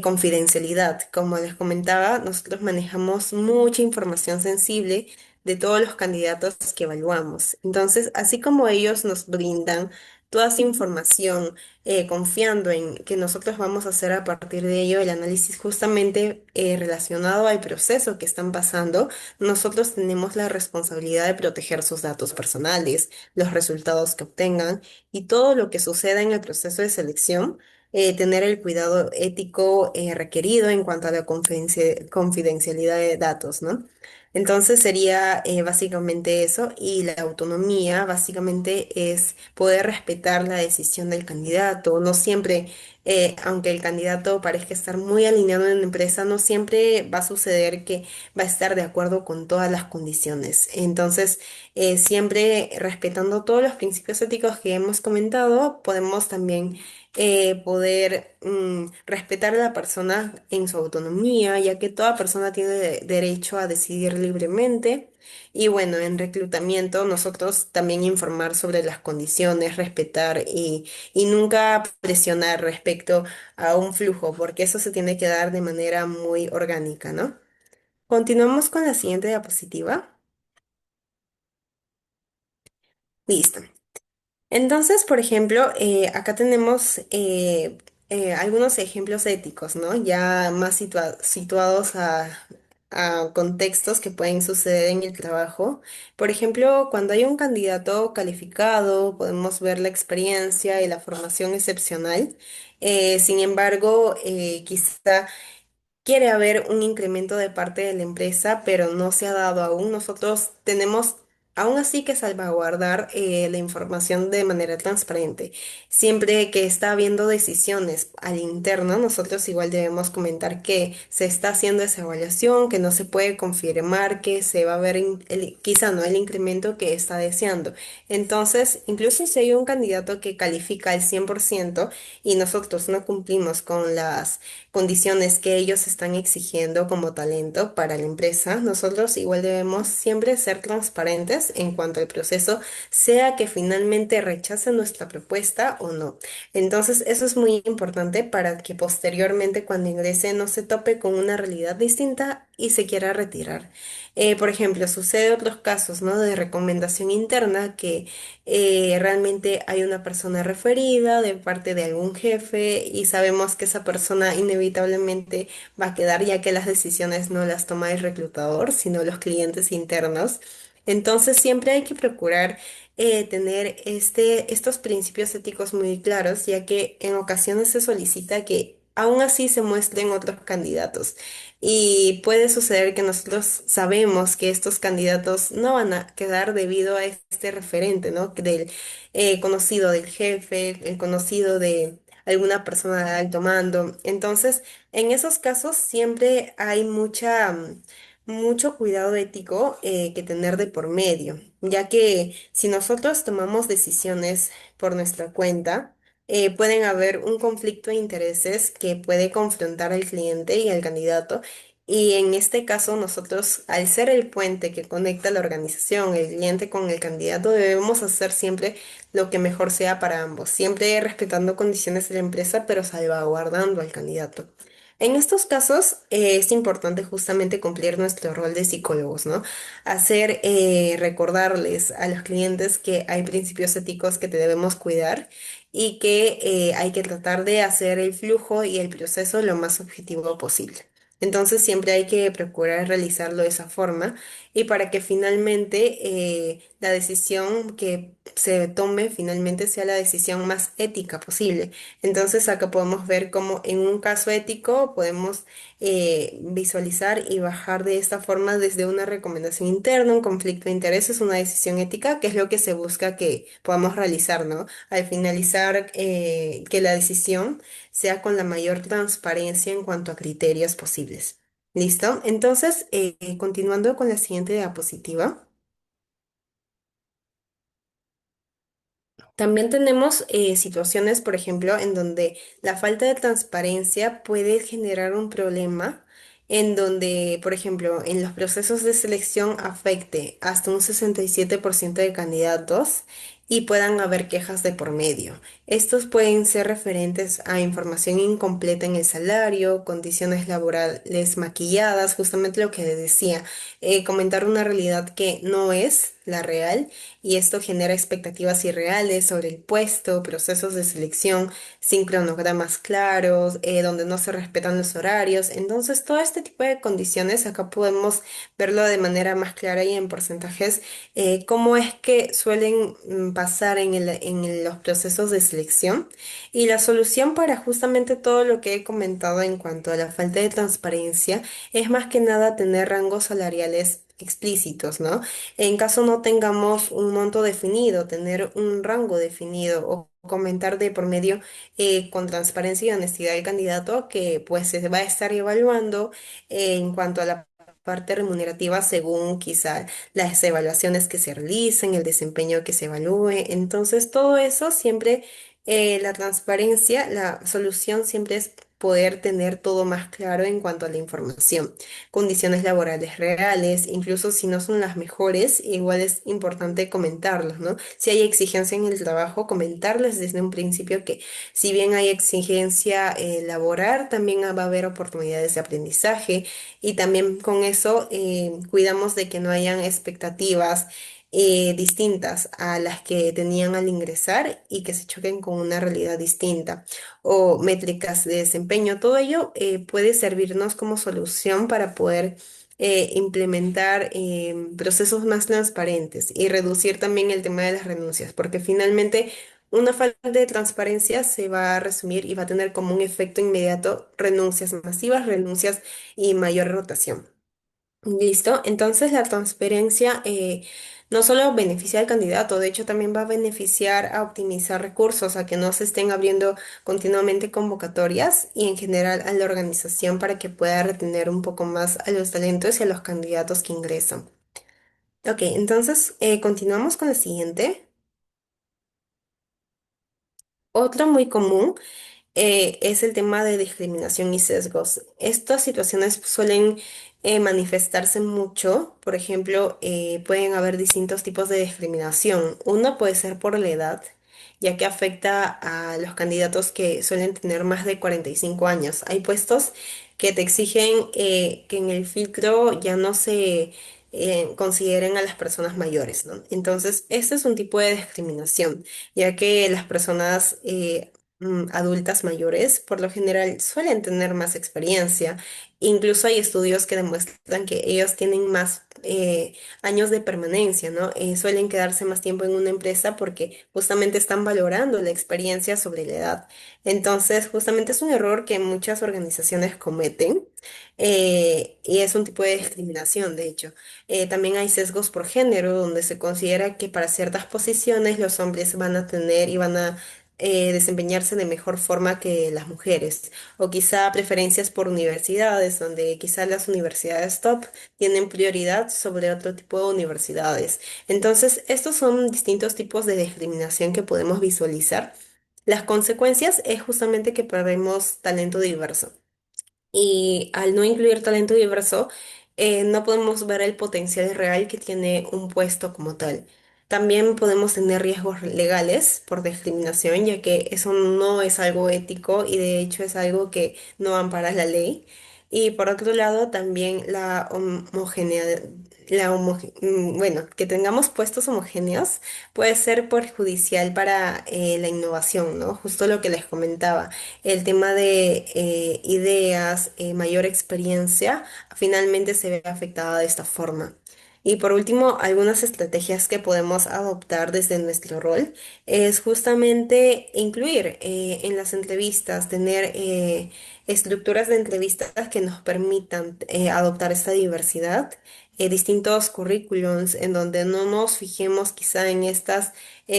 Confidencialidad. Como les comentaba, nosotros manejamos mucha información sensible de todos los candidatos que evaluamos. Entonces, así como ellos nos brindan toda esa información, confiando en que nosotros vamos a hacer a partir de ello el análisis justamente relacionado al proceso que están pasando, nosotros tenemos la responsabilidad de proteger sus datos personales, los resultados que obtengan y todo lo que suceda en el proceso de selección, tener el cuidado ético requerido en cuanto a la confidencialidad de datos, ¿no? Entonces sería básicamente eso, y la autonomía básicamente es poder respetar la decisión del candidato. No siempre, aunque el candidato parezca estar muy alineado en la empresa, no siempre va a suceder que va a estar de acuerdo con todas las condiciones. Entonces, siempre respetando todos los principios éticos que hemos comentado, podemos también poder respetar a la persona en su autonomía, ya que toda persona tiene derecho a decidir libremente. Y bueno, en reclutamiento nosotros también informar sobre las condiciones, respetar y nunca presionar respecto a un flujo, porque eso se tiene que dar de manera muy orgánica, ¿no? Continuamos con la siguiente diapositiva. Listo. Entonces, por ejemplo, acá tenemos algunos ejemplos éticos, ¿no? Ya más situados a contextos que pueden suceder en el trabajo. Por ejemplo, cuando hay un candidato calificado, podemos ver la experiencia y la formación excepcional. Sin embargo, quizá quiere haber un incremento de parte de la empresa, pero no se ha dado aún. Nosotros tenemos aún así que salvaguardar la información de manera transparente. Siempre que está habiendo decisiones al interno, nosotros igual debemos comentar que se está haciendo esa evaluación, que no se puede confirmar que se va a ver quizá no el incremento que está deseando. Entonces, incluso si hay un candidato que califica al 100% y nosotros no cumplimos con las condiciones que ellos están exigiendo como talento para la empresa, nosotros igual debemos siempre ser transparentes en cuanto al proceso, sea que finalmente rechacen nuestra propuesta o no. Entonces, eso es muy importante para que posteriormente cuando ingrese no se tope con una realidad distinta y se quiera retirar. Por ejemplo, sucede otros casos, ¿no? De recomendación interna que realmente hay una persona referida de parte de algún jefe y sabemos que esa persona inevitablemente va a quedar, ya que las decisiones no las toma el reclutador, sino los clientes internos. Entonces siempre hay que procurar tener estos principios éticos muy claros, ya que en ocasiones se solicita que aún así se muestren otros candidatos. Y puede suceder que nosotros sabemos que estos candidatos no van a quedar debido a este referente, ¿no? Del conocido del jefe, el conocido de alguna persona de alto mando. Entonces, en esos casos siempre hay mucho cuidado ético que tener de por medio, ya que si nosotros tomamos decisiones por nuestra cuenta, pueden haber un conflicto de intereses que puede confrontar al cliente y al candidato. Y en este caso, nosotros, al ser el puente que conecta la organización, el cliente con el candidato, debemos hacer siempre lo que mejor sea para ambos, siempre respetando condiciones de la empresa, pero salvaguardando al candidato. En estos casos es importante justamente cumplir nuestro rol de psicólogos, ¿no? Hacer, recordarles a los clientes que hay principios éticos que te debemos cuidar y que hay que tratar de hacer el flujo y el proceso lo más objetivo posible. Entonces siempre hay que procurar realizarlo de esa forma y para que finalmente la decisión que se tome finalmente sea la decisión más ética posible. Entonces acá podemos ver cómo en un caso ético podemos visualizar y bajar de esta forma desde una recomendación interna, un conflicto de intereses, una decisión ética, que es lo que se busca que podamos realizar, ¿no? Al finalizar, que la decisión sea con la mayor transparencia en cuanto a criterios posibles. ¿Listo? Entonces, continuando con la siguiente diapositiva. También tenemos situaciones, por ejemplo, en donde la falta de transparencia puede generar un problema, en donde, por ejemplo, en los procesos de selección afecte hasta un 67% de candidatos y puedan haber quejas de por medio. Estos pueden ser referentes a información incompleta en el salario, condiciones laborales maquilladas, justamente lo que decía, comentar una realidad que no es la real y esto genera expectativas irreales sobre el puesto, procesos de selección sin cronogramas claros, donde no se respetan los horarios. Entonces, todo este tipo de condiciones acá podemos verlo de manera más clara y en porcentajes, cómo es que suelen pasar en los procesos de selección. Y la solución para justamente todo lo que he comentado en cuanto a la falta de transparencia es más que nada tener rangos salariales explícitos, ¿no? En caso no tengamos un monto definido, tener un rango definido o comentar de por medio con transparencia y honestidad al candidato que pues se va a estar evaluando en cuanto a la parte remunerativa según quizá las evaluaciones que se realicen, el desempeño que se evalúe. Entonces, todo eso siempre, la transparencia, la solución siempre es poder tener todo más claro en cuanto a la información, condiciones laborales reales, incluso si no son las mejores, igual es importante comentarlos, ¿no? Si hay exigencia en el trabajo, comentarles desde un principio que si bien hay exigencia laboral, también va a haber oportunidades de aprendizaje y también con eso cuidamos de que no hayan expectativas distintas a las que tenían al ingresar y que se choquen con una realidad distinta o métricas de desempeño. Todo ello puede servirnos como solución para poder implementar procesos más transparentes y reducir también el tema de las renuncias, porque finalmente una falta de transparencia se va a resumir y va a tener como un efecto inmediato renuncias masivas, renuncias y mayor rotación. Listo, entonces la transparencia no solo beneficia al candidato, de hecho también va a beneficiar a optimizar recursos, a que no se estén abriendo continuamente convocatorias y en general a la organización para que pueda retener un poco más a los talentos y a los candidatos que ingresan. Ok, entonces continuamos con la siguiente. Otro muy común es el tema de discriminación y sesgos. Estas situaciones suelen manifestarse mucho. Por ejemplo, pueden haber distintos tipos de discriminación. Uno puede ser por la edad, ya que afecta a los candidatos que suelen tener más de 45 años. Hay puestos que te exigen que en el filtro ya no se consideren a las personas mayores, ¿no? Entonces, este es un tipo de discriminación, ya que las personas adultas mayores, por lo general suelen tener más experiencia. Incluso hay estudios que demuestran que ellos tienen más años de permanencia, ¿no? Suelen quedarse más tiempo en una empresa porque justamente están valorando la experiencia sobre la edad. Entonces, justamente es un error que muchas organizaciones cometen y es un tipo de discriminación, de hecho. También hay sesgos por género, donde se considera que para ciertas posiciones los hombres van a tener y van a desempeñarse de mejor forma que las mujeres, o quizá preferencias por universidades, donde quizá las universidades top tienen prioridad sobre otro tipo de universidades. Entonces, estos son distintos tipos de discriminación que podemos visualizar. Las consecuencias es justamente que perdemos talento diverso. Y al no incluir talento diverso, no podemos ver el potencial real que tiene un puesto como tal. También podemos tener riesgos legales por discriminación, ya que eso no es algo ético y de hecho es algo que no ampara la ley. Y por otro lado, también la homogeneidad, bueno, que tengamos puestos homogéneos puede ser perjudicial para la innovación, ¿no? Justo lo que les comentaba, el tema de ideas, mayor experiencia, finalmente se ve afectada de esta forma. Y por último, algunas estrategias que podemos adoptar desde nuestro rol es justamente incluir en las entrevistas, tener estructuras de entrevistas que nos permitan adoptar esta diversidad, distintos currículums en donde no nos fijemos quizá en estas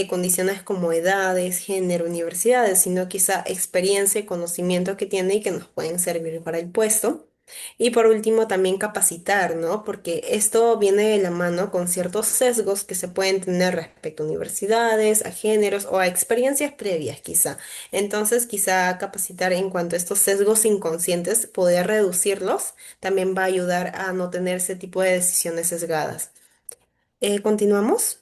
condiciones como edades, género, universidades, sino quizá experiencia y conocimiento que tiene y que nos pueden servir para el puesto. Y por último, también capacitar, ¿no? Porque esto viene de la mano con ciertos sesgos que se pueden tener respecto a universidades, a géneros o a experiencias previas, quizá. Entonces, quizá capacitar en cuanto a estos sesgos inconscientes, poder reducirlos, también va a ayudar a no tener ese tipo de decisiones sesgadas. ¿Continuamos?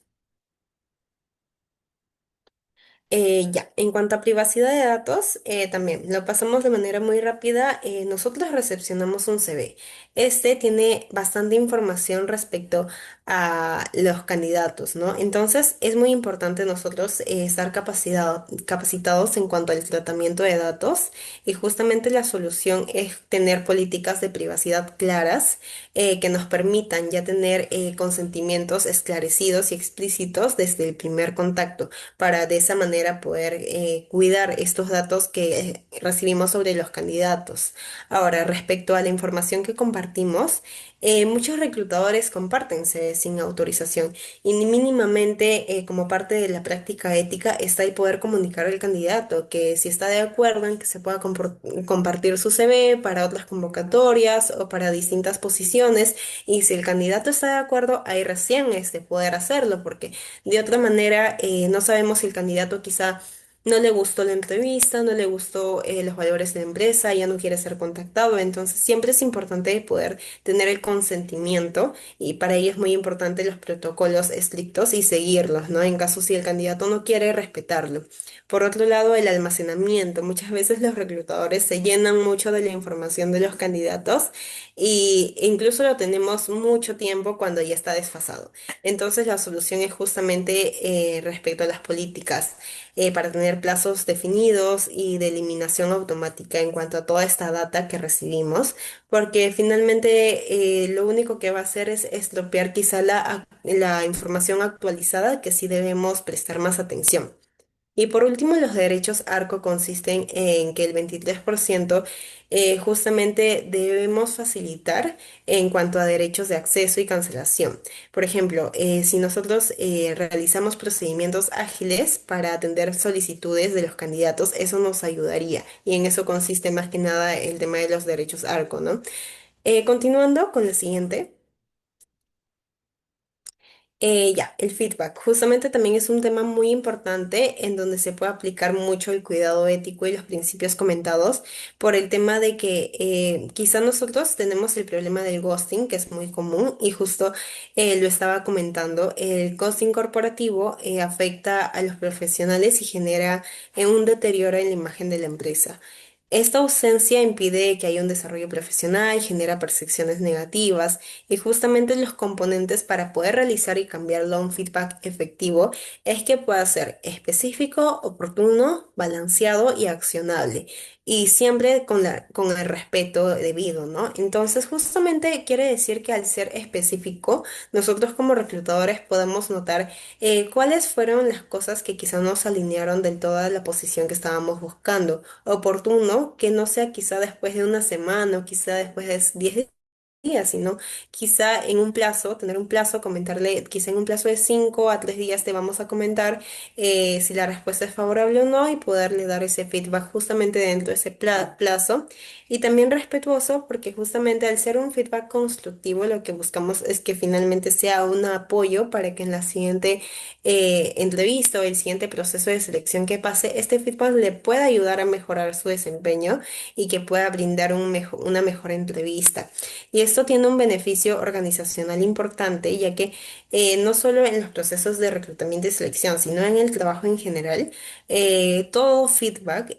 Ya, en cuanto a privacidad de datos, también lo pasamos de manera muy rápida. Nosotros recepcionamos un CV. Este tiene bastante información respecto a los candidatos, ¿no? Entonces, es muy importante nosotros estar capacitados en cuanto al tratamiento de datos y justamente la solución es tener políticas de privacidad claras que nos permitan ya tener consentimientos esclarecidos y explícitos desde el primer contacto para de esa manera poder cuidar estos datos que recibimos sobre los candidatos. Ahora, respecto a la información que compartimos, muchos reclutadores comparten CVs sin autorización y ni mínimamente como parte de la práctica ética está el poder comunicar al candidato que si está de acuerdo en que se pueda compartir su CV para otras convocatorias o para distintas posiciones y si el candidato está de acuerdo, ahí recién es de poder hacerlo porque de otra manera, no sabemos si el candidato quizá no le gustó la entrevista, no le gustó los valores de la empresa, ya no quiere ser contactado. Entonces, siempre es importante poder tener el consentimiento y para ello es muy importante los protocolos estrictos y seguirlos, ¿no? En caso si el candidato no quiere, respetarlo. Por otro lado, el almacenamiento. Muchas veces los reclutadores se llenan mucho de la información de los candidatos y incluso lo tenemos mucho tiempo cuando ya está desfasado. Entonces la solución es justamente respecto a las políticas para tener plazos definidos y de eliminación automática en cuanto a toda esta data que recibimos, porque finalmente lo único que va a hacer es estropear quizá la información actualizada que sí debemos prestar más atención. Y por último, los derechos ARCO consisten en que el 23% justamente debemos facilitar en cuanto a derechos de acceso y cancelación. Por ejemplo, si nosotros realizamos procedimientos ágiles para atender solicitudes de los candidatos, eso nos ayudaría. Y en eso consiste más que nada el tema de los derechos ARCO, ¿no? Continuando con la siguiente. Ya, el feedback. Justamente también es un tema muy importante en donde se puede aplicar mucho el cuidado ético y los principios comentados por el tema de que quizá nosotros tenemos el problema del ghosting, que es muy común y justo lo estaba comentando. El ghosting corporativo afecta a los profesionales y genera un deterioro en la imagen de la empresa. Esta ausencia impide que haya un desarrollo profesional, genera percepciones negativas y justamente los componentes para poder realizar y cambiarlo a un feedback efectivo es que pueda ser específico, oportuno, balanceado y accionable. Y siempre con el respeto debido, ¿no? Entonces, justamente quiere decir que al ser específico, nosotros como reclutadores podemos notar cuáles fueron las cosas que quizá nos alinearon del todo a la posición que estábamos buscando. Oportuno, que no sea quizá después de una semana o quizá después de 10 días, sino quizá en un plazo, tener un plazo, comentarle, quizá en un plazo de 5 a 3 días te vamos a comentar si la respuesta es favorable o no y poderle dar ese feedback justamente dentro de ese plazo. Y también respetuoso, porque justamente al ser un feedback constructivo, lo que buscamos es que finalmente sea un apoyo para que en la siguiente entrevista o el siguiente proceso de selección que pase, este feedback le pueda ayudar a mejorar su desempeño y que pueda brindar una mejor entrevista. Y esto tiene un beneficio organizacional importante, ya que no solo en los procesos de reclutamiento y selección, sino en el trabajo en general, todo feedback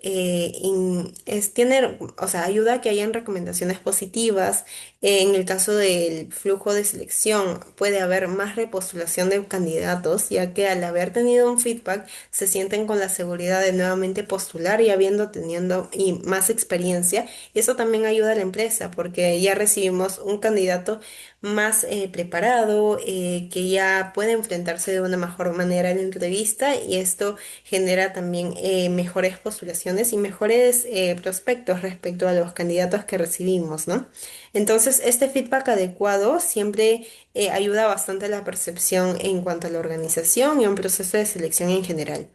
tiene, o sea, ayuda a que hayan recomendaciones positivas. En el caso del flujo de selección, puede haber más repostulación de candidatos, ya que al haber tenido un feedback, se sienten con la seguridad de nuevamente postular y habiendo teniendo y más experiencia. Y eso también ayuda a la empresa, porque ya recibimos un candidato más preparado, que ya puede enfrentarse de una mejor manera en la entrevista, y esto genera también mejores postulaciones y mejores prospectos respecto a los candidatos que recibimos, ¿no? Entonces, este feedback adecuado siempre ayuda bastante a la percepción en cuanto a la organización y a un proceso de selección en general.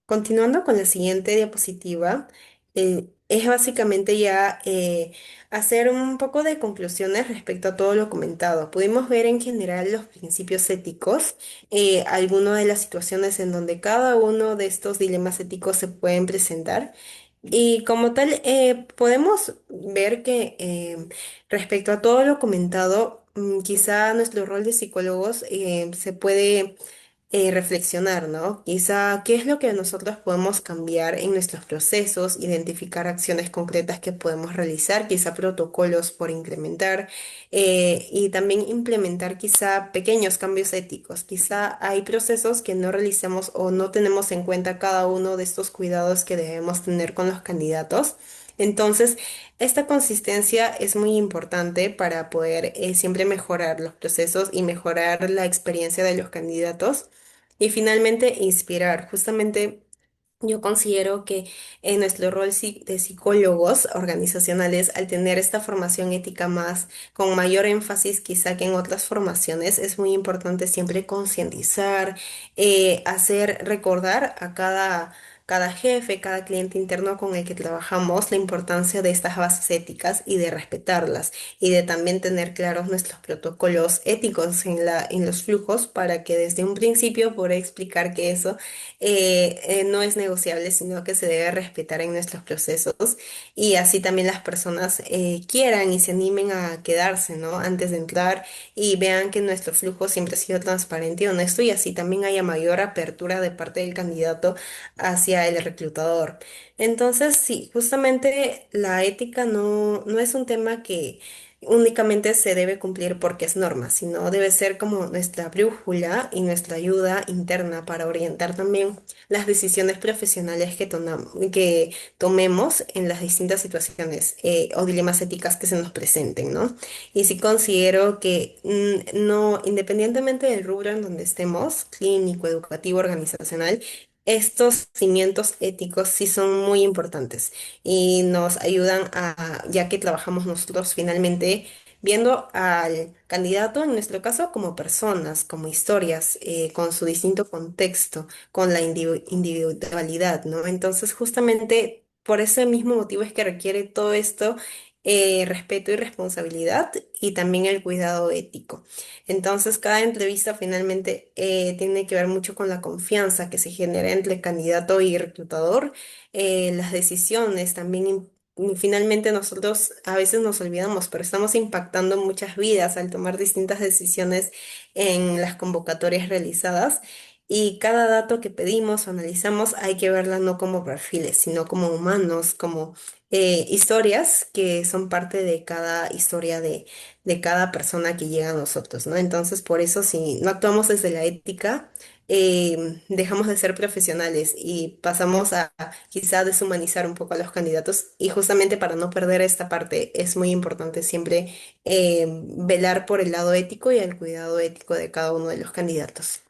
Continuando con la siguiente diapositiva, es básicamente ya hacer un poco de conclusiones respecto a todo lo comentado. Pudimos ver en general los principios éticos, algunas de las situaciones en donde cada uno de estos dilemas éticos se pueden presentar. Y como tal, podemos ver que respecto a todo lo comentado, quizá nuestro rol de psicólogos se puede reflexionar, ¿no? Quizá qué es lo que nosotros podemos cambiar en nuestros procesos, identificar acciones concretas que podemos realizar, quizá protocolos por incrementar, y también implementar quizá pequeños cambios éticos. Quizá hay procesos que no realizamos o no tenemos en cuenta cada uno de estos cuidados que debemos tener con los candidatos. Entonces, esta consistencia es muy importante para poder siempre mejorar los procesos y mejorar la experiencia de los candidatos. Y finalmente, inspirar. Justamente yo considero que en nuestro rol de psicólogos organizacionales, al tener esta formación ética más, con mayor énfasis quizá que en otras formaciones, es muy importante siempre concientizar, hacer recordar a cada jefe, cada cliente interno con el que trabajamos, la importancia de estas bases éticas y de respetarlas, y de también tener claros nuestros protocolos éticos en los flujos, para que desde un principio poder explicar que eso no es negociable, sino que se debe respetar en nuestros procesos, y así también las personas quieran y se animen a quedarse, ¿no? Antes de entrar, y vean que nuestro flujo siempre ha sido transparente y honesto, y así también haya mayor apertura de parte del candidato hacia el reclutador. Entonces, sí, justamente la ética no es un tema que únicamente se debe cumplir porque es norma, sino debe ser como nuestra brújula y nuestra ayuda interna para orientar también las decisiones profesionales que tomemos en las distintas situaciones o dilemas éticas que se nos presenten, ¿no? Y sí considero que no, independientemente del rubro en donde estemos, clínico, educativo, organizacional, estos cimientos éticos sí son muy importantes y nos ayudan ya que trabajamos nosotros finalmente viendo al candidato, en nuestro caso, como personas, como historias, con su distinto contexto, con la individualidad, ¿no? Entonces, justamente por ese mismo motivo es que requiere todo esto, respeto y responsabilidad, y también el cuidado ético. Entonces, cada entrevista finalmente tiene que ver mucho con la confianza que se genera entre candidato y reclutador, las decisiones también. Y finalmente nosotros a veces nos olvidamos, pero estamos impactando muchas vidas al tomar distintas decisiones en las convocatorias realizadas. Y cada dato que pedimos o analizamos hay que verla no como perfiles, sino como humanos, como historias que son parte de cada historia de cada persona que llega a nosotros, ¿no? Entonces, por eso, si no actuamos desde la ética, dejamos de ser profesionales y pasamos a quizá deshumanizar un poco a los candidatos. Y justamente para no perder esta parte, es muy importante siempre velar por el lado ético y el cuidado ético de cada uno de los candidatos.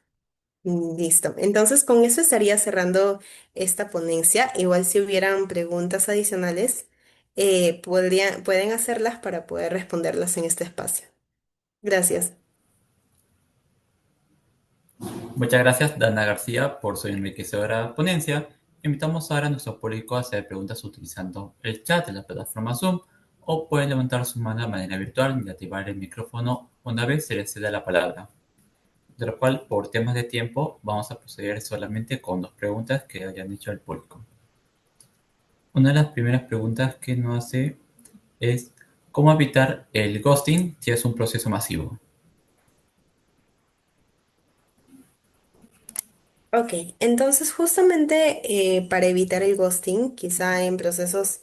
Listo. Entonces, con eso estaría cerrando esta ponencia. Igual si hubieran preguntas adicionales, pueden hacerlas para poder responderlas en este espacio. Gracias. Muchas gracias, Dana García, por su enriquecedora ponencia. Invitamos ahora a nuestro público a hacer preguntas utilizando el chat de la plataforma Zoom, o pueden levantar su mano de manera virtual y activar el micrófono una vez se les ceda la palabra. De lo cual, por temas de tiempo, vamos a proceder solamente con dos preguntas que hayan hecho el público. Una de las primeras preguntas que nos hace es: ¿Cómo evitar el ghosting si es un proceso masivo? Ok, entonces justamente para evitar el ghosting, quizá en procesos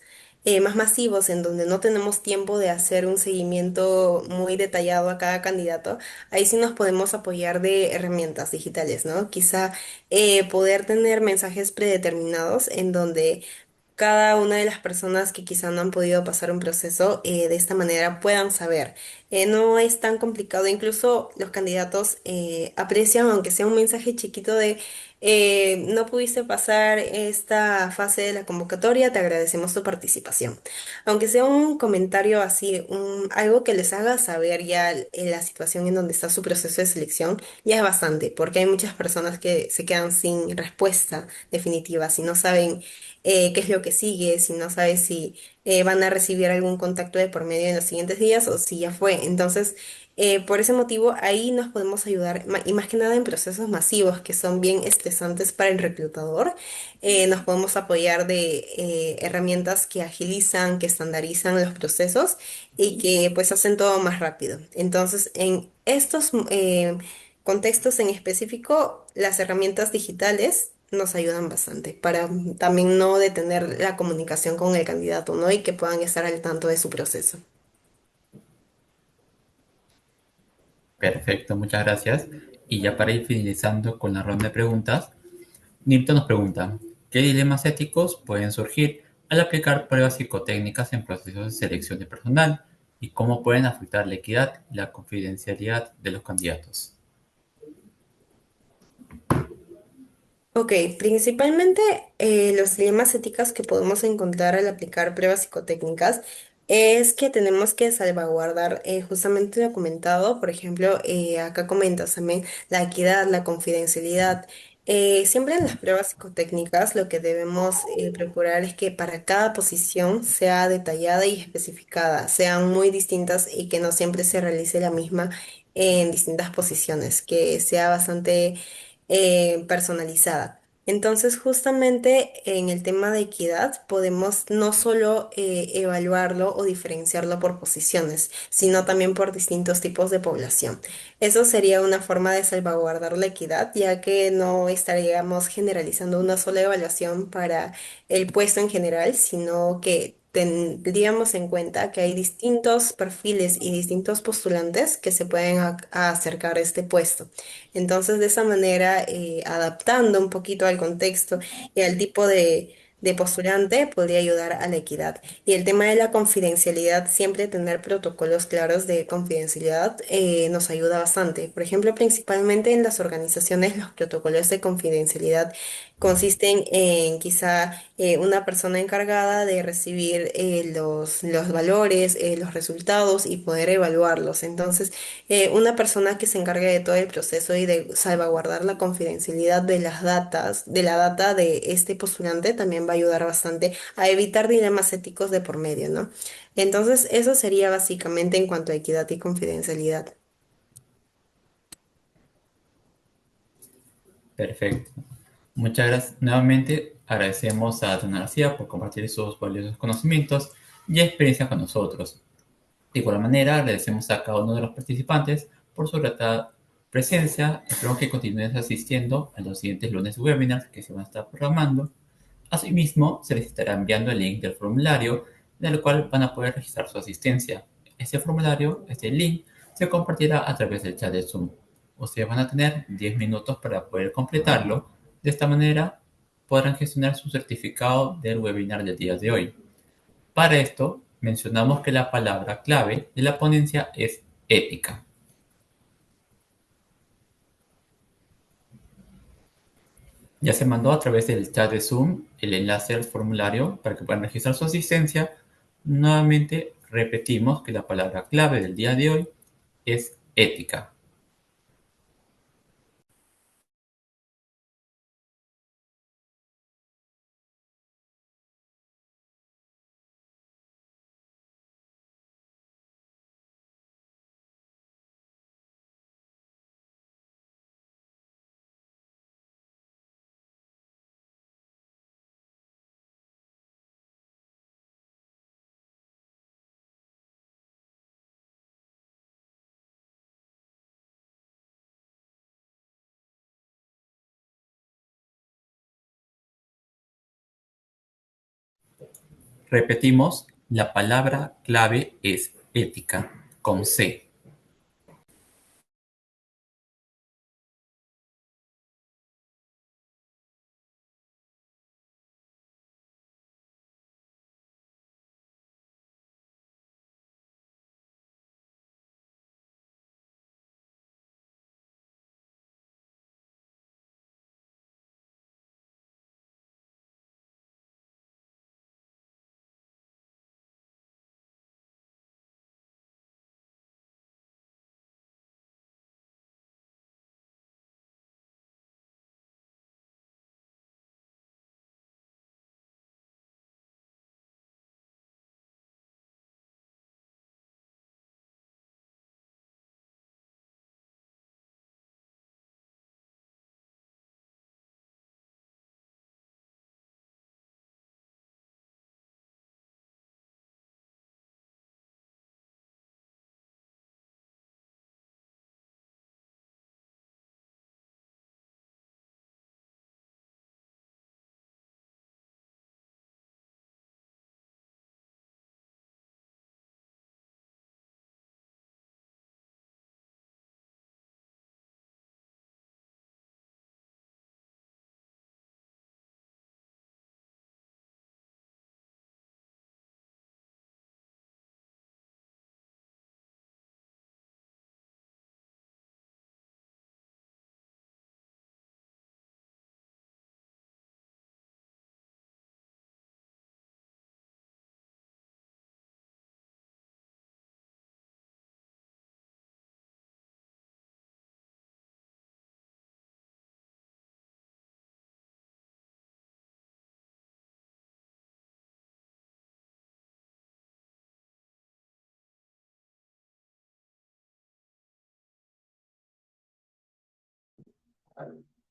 más masivos en donde no tenemos tiempo de hacer un seguimiento muy detallado a cada candidato, ahí sí nos podemos apoyar de herramientas digitales, ¿no? Quizá poder tener mensajes predeterminados en donde cada una de las personas que quizá no han podido pasar un proceso de esta manera puedan saber. No es tan complicado, incluso los candidatos aprecian, aunque sea un mensaje chiquito de no pudiste pasar esta fase de la convocatoria, te agradecemos tu participación. Aunque sea un comentario así, algo que les haga saber ya la situación en donde está su proceso de selección, ya es bastante, porque hay muchas personas que se quedan sin respuesta definitiva, si no saben qué es lo que sigue, si no sabes si van a recibir algún contacto de por medio en los siguientes días o si ya fue. Entonces, por ese motivo, ahí nos podemos ayudar, y más que nada en procesos masivos que son bien estresantes para el reclutador, nos podemos apoyar de herramientas que agilizan, que estandarizan los procesos y que pues hacen todo más rápido. Entonces, en estos contextos en específico, las herramientas digitales nos ayudan bastante para también no detener la comunicación con el candidato, ¿no? Y que puedan estar al tanto de su proceso. Perfecto, muchas gracias. Y ya para ir finalizando con la ronda de preguntas, Nipto nos pregunta, ¿qué dilemas éticos pueden surgir al aplicar pruebas psicotécnicas en procesos de selección de personal y cómo pueden afectar la equidad y la confidencialidad de los candidatos? Ok, principalmente los dilemas éticos que podemos encontrar al aplicar pruebas psicotécnicas es que tenemos que salvaguardar justamente lo comentado, por ejemplo, acá comentas también la equidad, la confidencialidad. Siempre en las pruebas psicotécnicas lo que debemos procurar es que para cada posición sea detallada y especificada, sean muy distintas y que no siempre se realice la misma en distintas posiciones, que sea bastante personalizada. Entonces, justamente en el tema de equidad podemos no solo evaluarlo o diferenciarlo por posiciones, sino también por distintos tipos de población. Eso sería una forma de salvaguardar la equidad, ya que no estaríamos generalizando una sola evaluación para el puesto en general, sino que tendríamos en cuenta que hay distintos perfiles y distintos postulantes que se pueden a acercar a este puesto. Entonces, de esa manera, adaptando un poquito al contexto y al tipo de postulante, podría ayudar a la equidad. Y el tema de la confidencialidad, siempre tener protocolos claros de confidencialidad nos ayuda bastante. Por ejemplo, principalmente en las organizaciones, los protocolos de confidencialidad consisten en quizá una persona encargada de recibir los valores, los resultados y poder evaluarlos. Entonces, una persona que se encargue de todo el proceso y de salvaguardar la confidencialidad de las datas, de la data de este postulante, también va a ayudar bastante a evitar dilemas éticos de por medio, ¿no? Entonces, eso sería básicamente en cuanto a equidad y confidencialidad. Perfecto. Muchas gracias. Nuevamente agradecemos a Dana García por compartir sus valiosos conocimientos y experiencias con nosotros. De igual manera, agradecemos a cada uno de los participantes por su grata presencia. Espero que continúen asistiendo a los siguientes lunes webinars que se van a estar programando. Asimismo, se les estará enviando el link del formulario en el cual van a poder registrar su asistencia. Este formulario, este link, se compartirá a través del chat de Zoom. Ustedes van a tener 10 minutos para poder completarlo. De esta manera, podrán gestionar su certificado del webinar del día de hoy. Para esto, mencionamos que la palabra clave de la ponencia es ética. Ya se mandó a través del chat de Zoom el enlace al formulario para que puedan registrar su asistencia. Nuevamente repetimos que la palabra clave del día de hoy es ética. Repetimos, la palabra clave es ética, con C.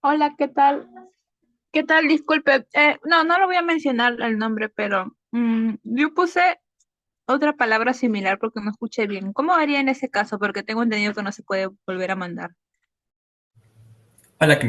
Hola, ¿qué tal? ¿Qué tal? Disculpe. No, no lo voy a mencionar el nombre, pero yo puse otra palabra similar porque me escuché bien. ¿Cómo haría en ese caso? Porque tengo entendido que no se puede volver a mandar. Para que